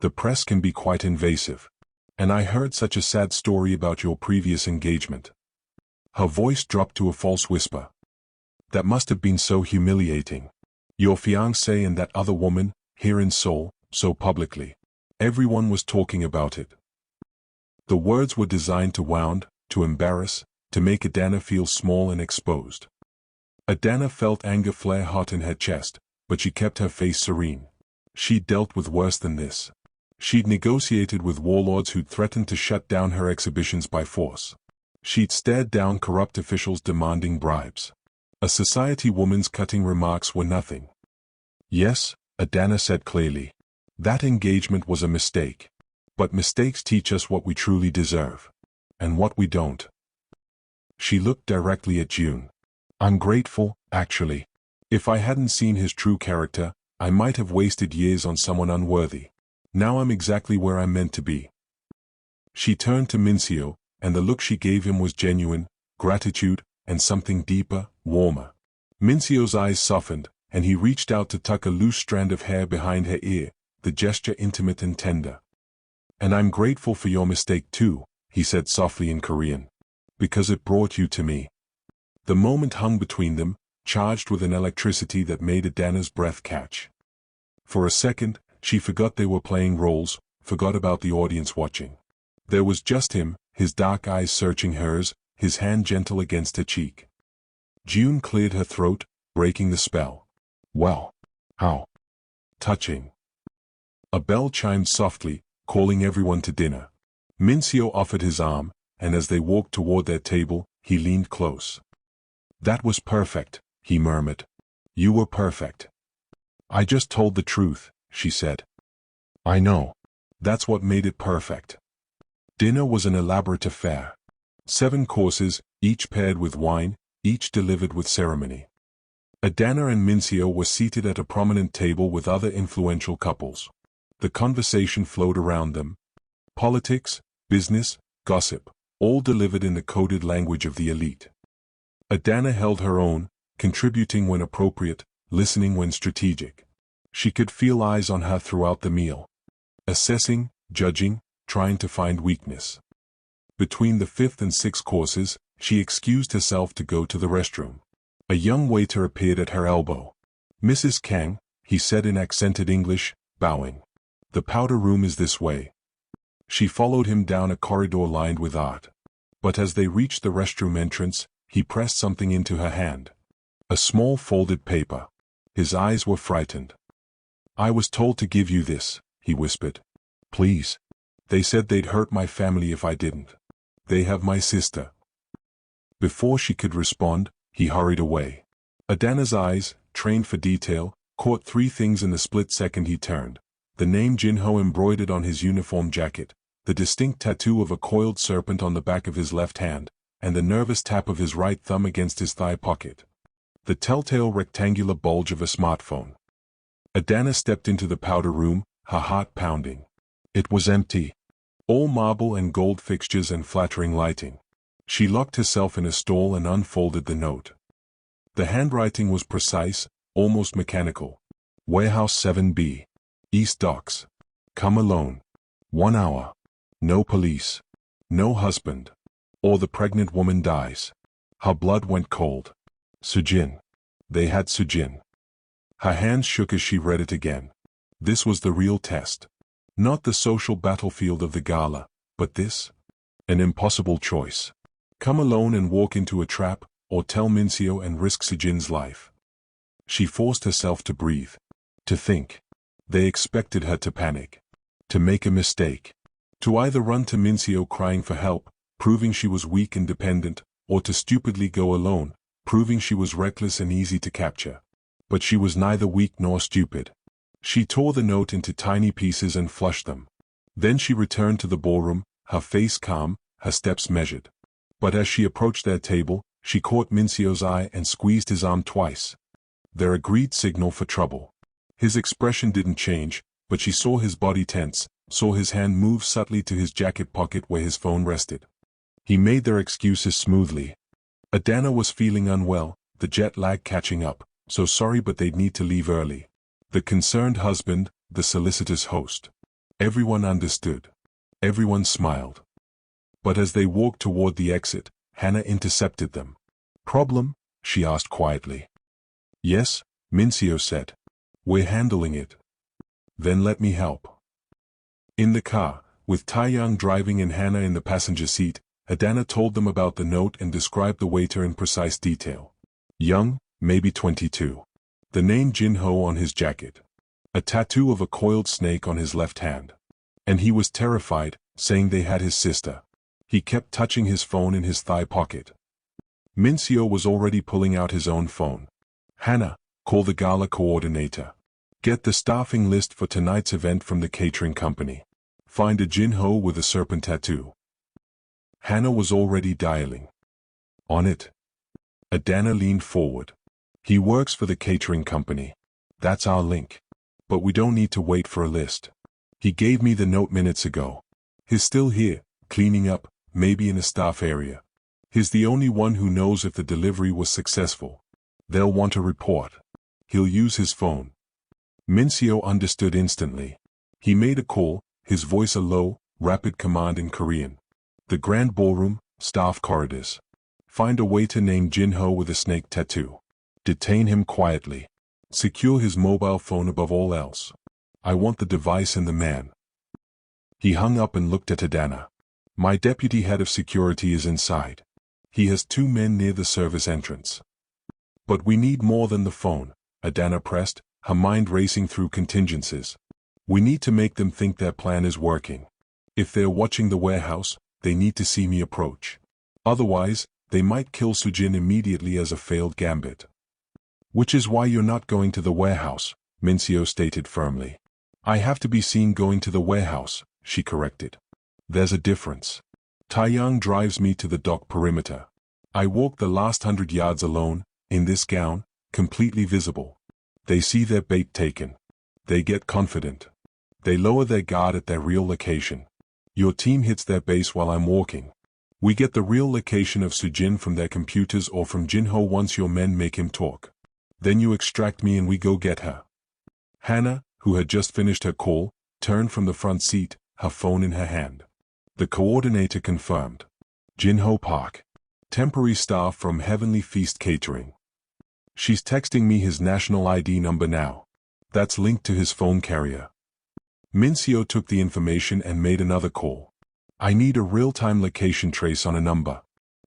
The press can be quite invasive. And I heard such a sad story about your previous engagement. Her voice dropped to a false whisper. That must have been so humiliating. Your fiancé and that other woman, here in Seoul, so publicly. Everyone was talking about it. The words were designed to wound, to embarrass, to make Adana feel small and exposed. Adana felt anger flare hot in her chest, but she kept her face serene. She'd dealt with worse than this. She'd negotiated with warlords who'd threatened to shut down her exhibitions by force. She'd stared down corrupt officials demanding bribes. A society woman's cutting remarks were nothing. Yes, Adana said clearly. That engagement was a mistake. But mistakes teach us what we truly deserve. And what we don't. She looked directly at June. I'm grateful, actually. If I hadn't seen his true character, I might have wasted years on someone unworthy. Now I'm exactly where I'm meant to be. She turned to Minseo, and the look she gave him was genuine, gratitude, and something deeper, warmer. Minseo's eyes softened, and he reached out to tuck a loose strand of hair behind her ear, the gesture intimate and tender. And I'm grateful for your mistake too, he said softly in Korean. Because it brought you to me. The moment hung between them, charged with an electricity that made Adana's breath catch. For a second, she forgot they were playing roles, forgot about the audience watching. There was just him, his dark eyes searching hers, his hand gentle against her cheek. June cleared her throat, breaking the spell. Well, how touching. A bell chimed softly, calling everyone to dinner. Minseo offered his arm, and as they walked toward their table, he leaned close. That was perfect, he murmured. You were perfect. I just told the truth, she said. I know. That's what made it perfect. Dinner was an elaborate affair. 7 courses, each paired with wine, each delivered with ceremony. Adana and Minseo were seated at a prominent table with other influential couples. The conversation flowed around them. Politics, business, gossip, all delivered in the coded language of the elite. Adana held her own, contributing when appropriate, listening when strategic. She could feel eyes on her throughout the meal. Assessing, judging, trying to find weakness. Between the 5th and 6th courses, she excused herself to go to the restroom. A young waiter appeared at her elbow. Mrs. Kang, he said in accented English, bowing. The powder room is this way. She followed him down a corridor lined with art. But as they reached the restroom entrance, he pressed something into her hand. A small folded paper. His eyes were frightened. I was told to give you this, he whispered. Please. They said they'd hurt my family if I didn't. They have my sister. Before she could respond, he hurried away. Adana's eyes, trained for detail, caught 3 things in the split second he turned. The name Jinho embroidered on his uniform jacket, the distinct tattoo of a coiled serpent on the back of his left hand, and the nervous tap of his right thumb against his thigh pocket. The telltale rectangular bulge of a smartphone. Adana stepped into the powder room, her heart pounding. It was empty. All marble and gold fixtures and flattering lighting. She locked herself in a stall and unfolded the note. The handwriting was precise, almost mechanical. Warehouse 7B. East Docks. Come alone. 1 hour. No police. No husband. Or the pregnant woman dies. Her blood went cold. Sujin. They had Sujin. Her hands shook as she read it again. This was the real test. Not the social battlefield of the gala, but this. An impossible choice. Come alone and walk into a trap, or tell Minseo and risk Sujin's life. She forced herself to breathe. To think. They expected her to panic. To make a mistake. To either run to Minseo crying for help, proving she was weak and dependent, or to stupidly go alone, proving she was reckless and easy to capture. But she was neither weak nor stupid. She tore the note into tiny pieces and flushed them. Then she returned to the ballroom, her face calm, her steps measured. But as she approached their table, she caught Minseo's eye and squeezed his arm twice. Their agreed signal for trouble. His expression didn't change, but she saw his body tense, saw his hand move subtly to his jacket pocket where his phone rested. He made their excuses smoothly. Adana was feeling unwell, the jet lag catching up, so sorry but they'd need to leave early. The concerned husband, the solicitous host. Everyone understood. Everyone smiled. But as they walked toward the exit, Hannah intercepted them. Problem? She asked quietly. Yes, Minseo said. We're handling it. Then let me help. In the car, with Taeyang driving and Hannah in the passenger seat, Adana told them about the note and described the waiter in precise detail. Young, maybe 22. The name Jin-ho on his jacket. A tattoo of a coiled snake on his left hand. And he was terrified, saying they had his sister. He kept touching his phone in his thigh pocket. Minseo was already pulling out his own phone. Hannah, call the gala coordinator. Get the staffing list for tonight's event from the catering company. Find a Jin-ho with a serpent tattoo. Hannah was already dialing. On it. Adana leaned forward. He works for the catering company. That's our link. But we don't need to wait for a list. He gave me the note minutes ago. He's still here, cleaning up, maybe in a staff area. He's the only one who knows if the delivery was successful. They'll want a report. He'll use his phone. Minseo understood instantly. He made a call, his voice a low, rapid command in Korean. The grand ballroom, staff corridors. Find a waiter named Jin-ho with a snake tattoo. Detain him quietly. Secure his mobile phone above all else. I want the device and the man. He hung up and looked at Adana. My deputy head of security is inside. He has 2 men near the service entrance. But we need more than the phone, Adana pressed, her mind racing through contingencies. We need to make them think their plan is working. If they're watching the warehouse, they need to see me approach. Otherwise, they might kill Sujin immediately as a failed gambit. Which is why you're not going to the warehouse, Minseo stated firmly. I have to be seen going to the warehouse, she corrected. There's a difference. Taeyang drives me to the dock perimeter. I walk the last 100 yards alone, in this gown, completely visible. They see their bait taken. They get confident. They lower their guard at their real location. Your team hits their base while I'm walking. We get the real location of Sujin from their computers or from Jin-ho once your men make him talk. Then you extract me and we go get her. Hannah, who had just finished her call, turned from the front seat, her phone in her hand. The coordinator confirmed. Jin-ho Park. Temporary staff from Heavenly Feast Catering. She's texting me his national ID number now. That's linked to his phone carrier. Minseo took the information and made another call. I need a real-time location trace on a number.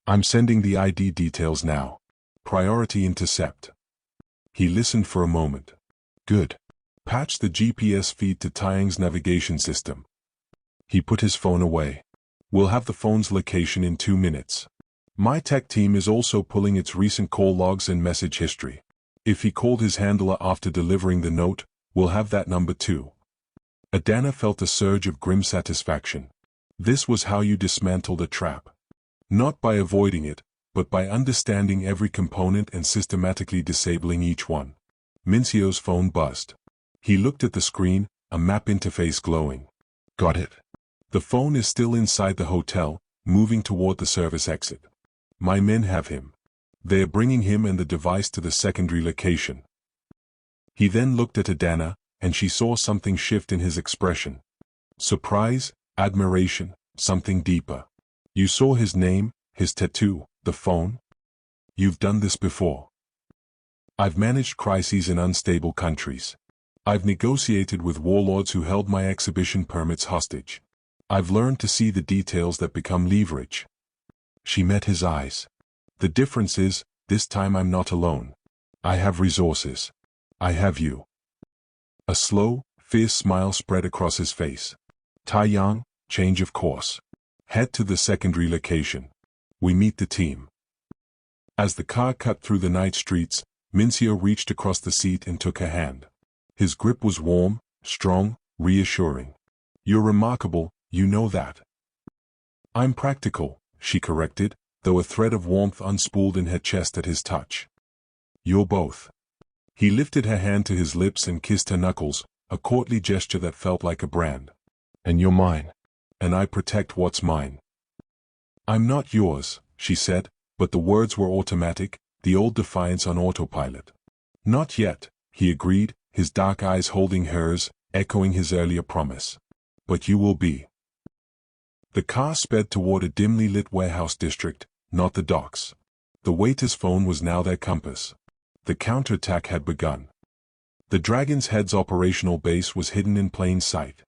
I'm sending the ID details now. Priority intercept. He listened for a moment. Good. Patch the GPS feed to Taeyang's navigation system. He put his phone away. We'll have the phone's location in 2 minutes. My tech team is also pulling its recent call logs and message history. If he called his handler after delivering the note, we'll have that number too. Adana felt a surge of grim satisfaction. This was how you dismantled a trap. Not by avoiding it, but by understanding every component and systematically disabling each one. Minseo's phone buzzed. He looked at the screen, a map interface glowing. Got it. The phone is still inside the hotel, moving toward the service exit. My men have him. They are bringing him and the device to the secondary location. He then looked at Adana, and she saw something shift in his expression. Surprise, admiration, something deeper. You saw his name, his tattoo, the phone? You've done this before. I've managed crises in unstable countries. I've negotiated with warlords who held my exhibition permits hostage. I've learned to see the details that become leverage. She met his eyes. The difference is, this time I'm not alone. I have resources. I have you. A slow, fierce smile spread across his face. Taeyang, change of course. Head to the secondary location. We meet the team. As the car cut through the night streets, Minseo reached across the seat and took her hand. His grip was warm, strong, reassuring. You're remarkable, you know that. I'm practical, she corrected, though a thread of warmth unspooled in her chest at his touch. You're both. He lifted her hand to his lips and kissed her knuckles, a courtly gesture that felt like a brand. And you're mine. And I protect what's mine. I'm not yours, she said, but the words were automatic, the old defiance on autopilot. Not yet, he agreed, his dark eyes holding hers, echoing his earlier promise. But you will be. The car sped toward a dimly lit warehouse district, not the docks. The waiter's phone was now their compass. The counterattack had begun. The Dragon's Head's operational base was hidden in plain sight.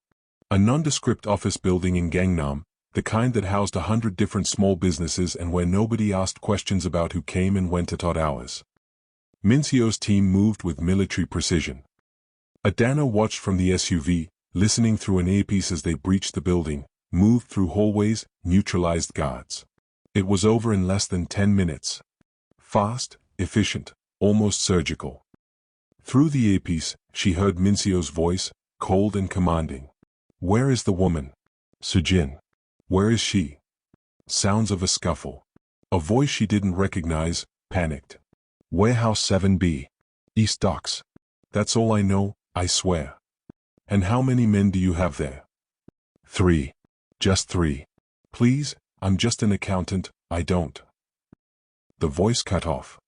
A nondescript office building in Gangnam, the kind that housed 100 different small businesses and where nobody asked questions about who came and went at odd hours. Minseo's team moved with military precision. Adana watched from the SUV, listening through an earpiece as they breached the building, moved through hallways, neutralized guards. It was over in less than 10 minutes. Fast, efficient, almost surgical. Through the earpiece, she heard Minseo's voice, cold and commanding. Where is the woman? Sujin. Where is she? Sounds of a scuffle. A voice she didn't recognize, panicked. Warehouse 7B. East Docks. That's all I know, I swear. And how many men do you have there? 3. Just 3. Please, I'm just an accountant, I don't. The voice cut off.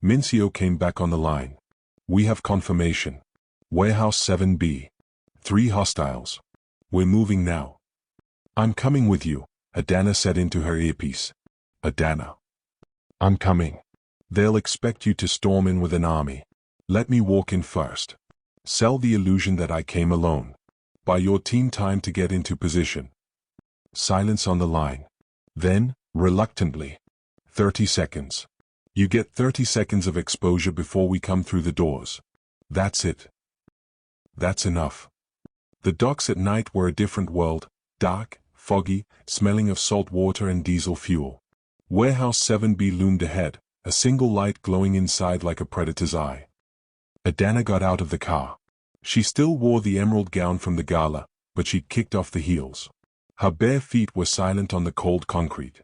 Minseo came back on the line. We have confirmation. Warehouse 7B. 3 hostiles. We're moving now. I'm coming with you, Adana said into her earpiece. Adana. I'm coming. They'll expect you to storm in with an army. Let me walk in first. Sell the illusion that I came alone. Buy your team time to get into position. Silence on the line. Then, reluctantly. 30 seconds. You get 30 seconds of exposure before we come through the doors. That's it. That's enough. The docks at night were a different world, dark, foggy, smelling of salt water and diesel fuel. Warehouse 7B loomed ahead, a single light glowing inside like a predator's eye. Adana got out of the car. She still wore the emerald gown from the gala, but she'd kicked off the heels. Her bare feet were silent on the cold concrete.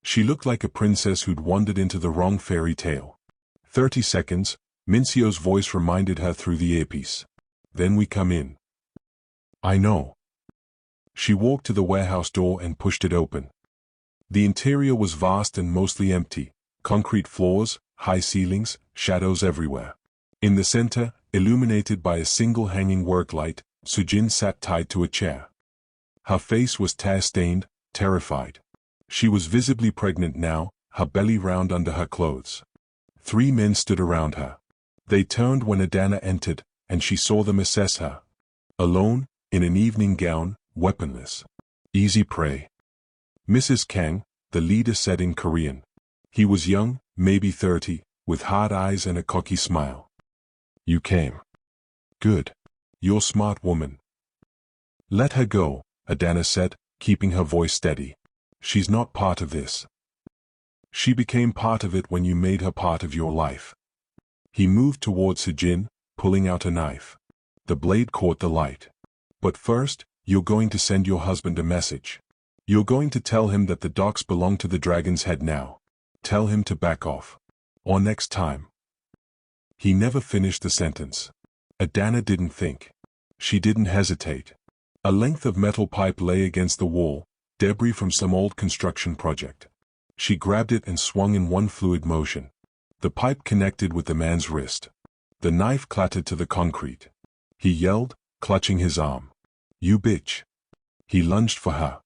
She looked like a princess who'd wandered into the wrong fairy tale. 30 seconds, Minseo's voice reminded her through the earpiece. Then we come in. I know. She walked to the warehouse door and pushed it open. The interior was vast and mostly empty. Concrete floors, high ceilings, shadows everywhere. In the center, illuminated by a single hanging work light, Sujin sat tied to a chair. Her face was tear-stained, terrified. She was visibly pregnant now, her belly round under her clothes. 3 men stood around her. They turned when Adana entered, and she saw them assess her. Alone, in an evening gown, weaponless. Easy prey. Mrs. Kang, the leader said in Korean. He was young, maybe 30, with hard eyes and a cocky smile. You came. Good. You're smart woman. Let her go, Adana said, keeping her voice steady. She's not part of this. She became part of it when you made her part of your life. He moved towards Sujin, pulling out a knife. The blade caught the light. But first, you're going to send your husband a message. You're going to tell him that the docks belong to the Dragon's Head now. Tell him to back off. Or next time. He never finished the sentence. Adana didn't think. She didn't hesitate. A length of metal pipe lay against the wall, debris from some old construction project. She grabbed it and swung in one fluid motion. The pipe connected with the man's wrist. The knife clattered to the concrete. He yelled, clutching his arm. You bitch. He lunged for her.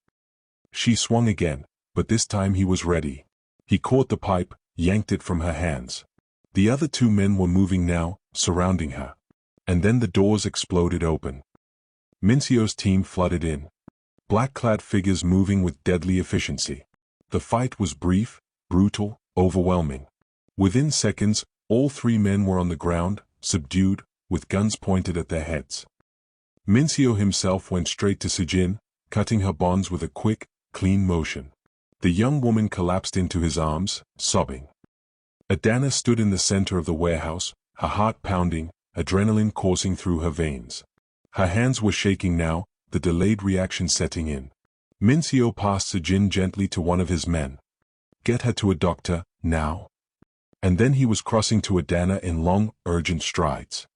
She swung again, but this time he was ready. He caught the pipe, yanked it from her hands. The other 2 men were moving now, surrounding her. And then the doors exploded open. Minseo's team flooded in. black-clad figures moving with deadly efficiency. The fight was brief, brutal, overwhelming. Within seconds, all three men were on the ground, subdued, with guns pointed at their heads. Minseo himself went straight to Sejin, cutting her bonds with a quick, clean motion. The young woman collapsed into his arms, sobbing. Adana stood in the center of the warehouse, her heart pounding, adrenaline coursing through her veins. Her hands were shaking now, the delayed reaction setting in. Minseo passed Sejin gently to one of his men. "Get her to a doctor, now." And then he was crossing to Adana in long, urgent strides.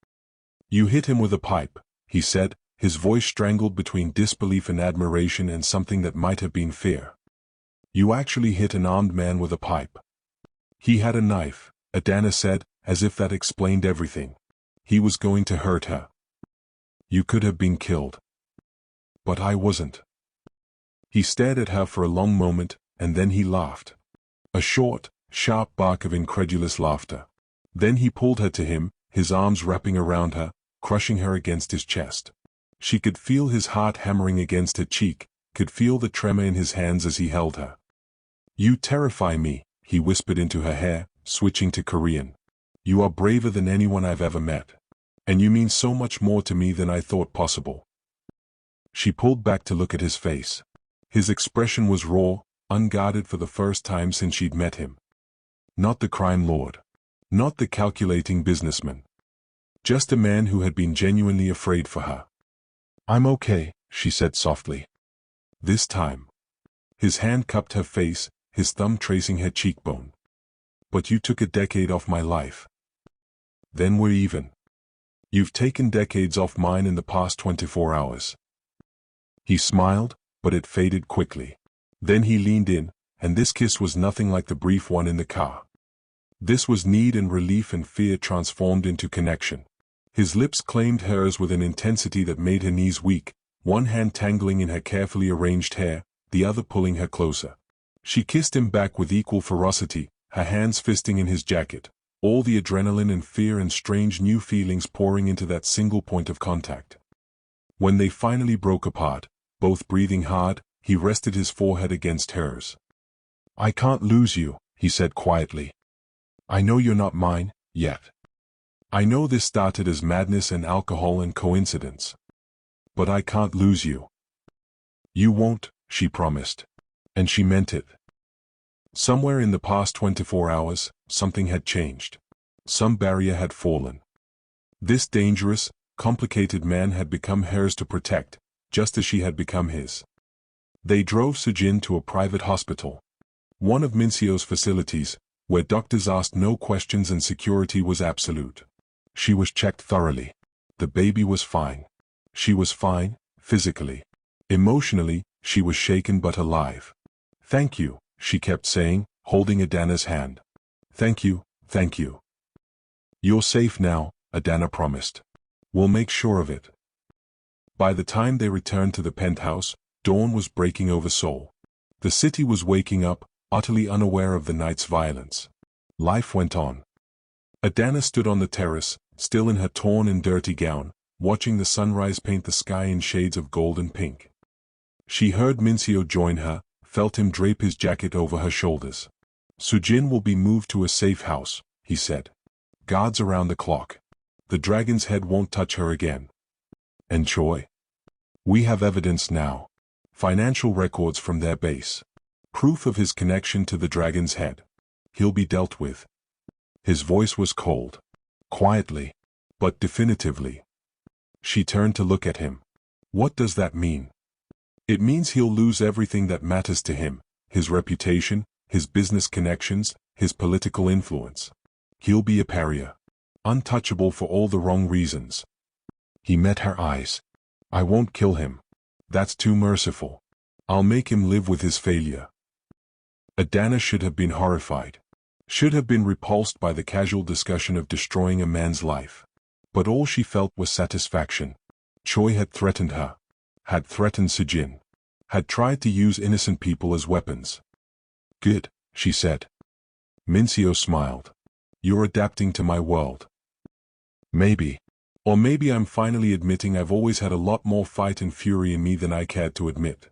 "You hit him with a pipe," he said, his voice strangled between disbelief and admiration and something that might have been fear. "You actually hit an armed man with a pipe." "He had a knife," Adana said, as if that explained everything. "He was going to hurt her. You could have been killed. But I wasn't." He stared at her for a long moment, and then he laughed. A short, sharp bark of incredulous laughter. Then he pulled her to him, his arms wrapping around her, crushing her against his chest. She could feel his heart hammering against her cheek, could feel the tremor in his hands as he held her. "You terrify me," he whispered into her hair, switching to Korean. "You are braver than anyone I've ever met. And you mean so much more to me than I thought possible." She pulled back to look at his face. His expression was raw, unguarded for the first time since she'd met him. Not the crime lord. Not the calculating businessman. Just a man who had been genuinely afraid for her. "I'm okay," she said softly. This time. His hand cupped her face, his thumb tracing her cheekbone. "But you took a decade off my life. Then we're even. You've taken decades off mine in the past 24 hours. He smiled, but it faded quickly. Then he leaned in, and this kiss was nothing like the brief one in the car. This was need and relief and fear transformed into connection. His lips claimed hers with an intensity that made her knees weak, one hand tangling in her carefully arranged hair, the other pulling her closer. She kissed him back with equal ferocity, her hands fisting in his jacket, all the adrenaline and fear and strange new feelings pouring into that single point of contact. When they finally broke apart, both breathing hard, he rested his forehead against hers. "I can't lose you," he said quietly. "I know you're not mine, yet. I know this started as madness and alcohol and coincidence. But I can't lose you." "You won't," she promised. And she meant it. Somewhere in the past 24 hours, something had changed. Some barrier had fallen. This dangerous, complicated man had become hers to protect, just as she had become his. They drove Sejin to a private hospital. One of Minseo's facilities, where doctors asked no questions and security was absolute. She was checked thoroughly. The baby was fine. She was fine, physically. Emotionally, she was shaken but alive. "Thank you," she kept saying, holding Adana's hand. "Thank you, thank you." "You're safe now," Adana promised. "We'll make sure of it." By the time they returned to the penthouse, dawn was breaking over Seoul. The city was waking up, utterly unaware of the night's violence. Life went on. Adana stood on the terrace, still in her torn and dirty gown, watching the sunrise paint the sky in shades of gold and pink. She heard Minseo join her, felt him drape his jacket over her shoulders. "Sujin will be moved to a safe house," he said. "Guards around the clock. The dragon's head won't touch her again." "And Choi?" "We have evidence now. Financial records from their base. Proof of his connection to the dragon's head. He'll be dealt with." His voice was cold. Quietly. But definitively. She turned to look at him. "What does that mean?" "It means he'll lose everything that matters to him, his reputation, his business connections, his political influence. He'll be a pariah. Untouchable for all the wrong reasons." He met her eyes. "I won't kill him. That's too merciful. I'll make him live with his failure." Adana should have been horrified. Should have been repulsed by the casual discussion of destroying a man's life. But all she felt was satisfaction. Choi had threatened her. Had threatened Sejin. Had tried to use innocent people as weapons. "Good," she said. Minseo smiled. "You're adapting to my world." "Maybe. Or maybe I'm finally admitting I've always had a lot more fight and fury in me than I cared to admit."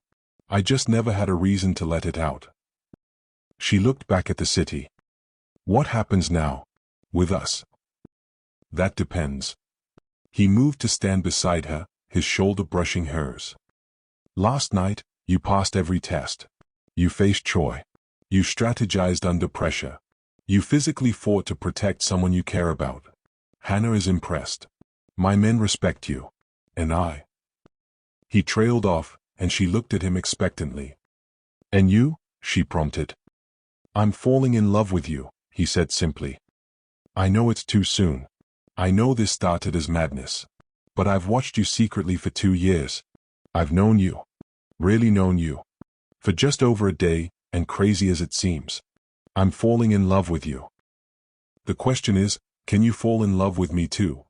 I just never had a reason to let it out. She looked back at the city. What happens now? With us? That depends. He moved to stand beside her, his shoulder brushing hers. Last night, you passed every test. You faced Choi. You strategized under pressure. You physically fought to protect someone you care about. Hannah is impressed. My men respect you. And I. He trailed off, and she looked at him expectantly. And you? She prompted. I'm falling in love with you, he said simply. I know it's too soon. I know this started as madness. But I've watched you secretly for 2 years. I've known you. Really known you. For just over a day, and crazy as it seems. I'm falling in love with you. The question is, can you fall in love with me too?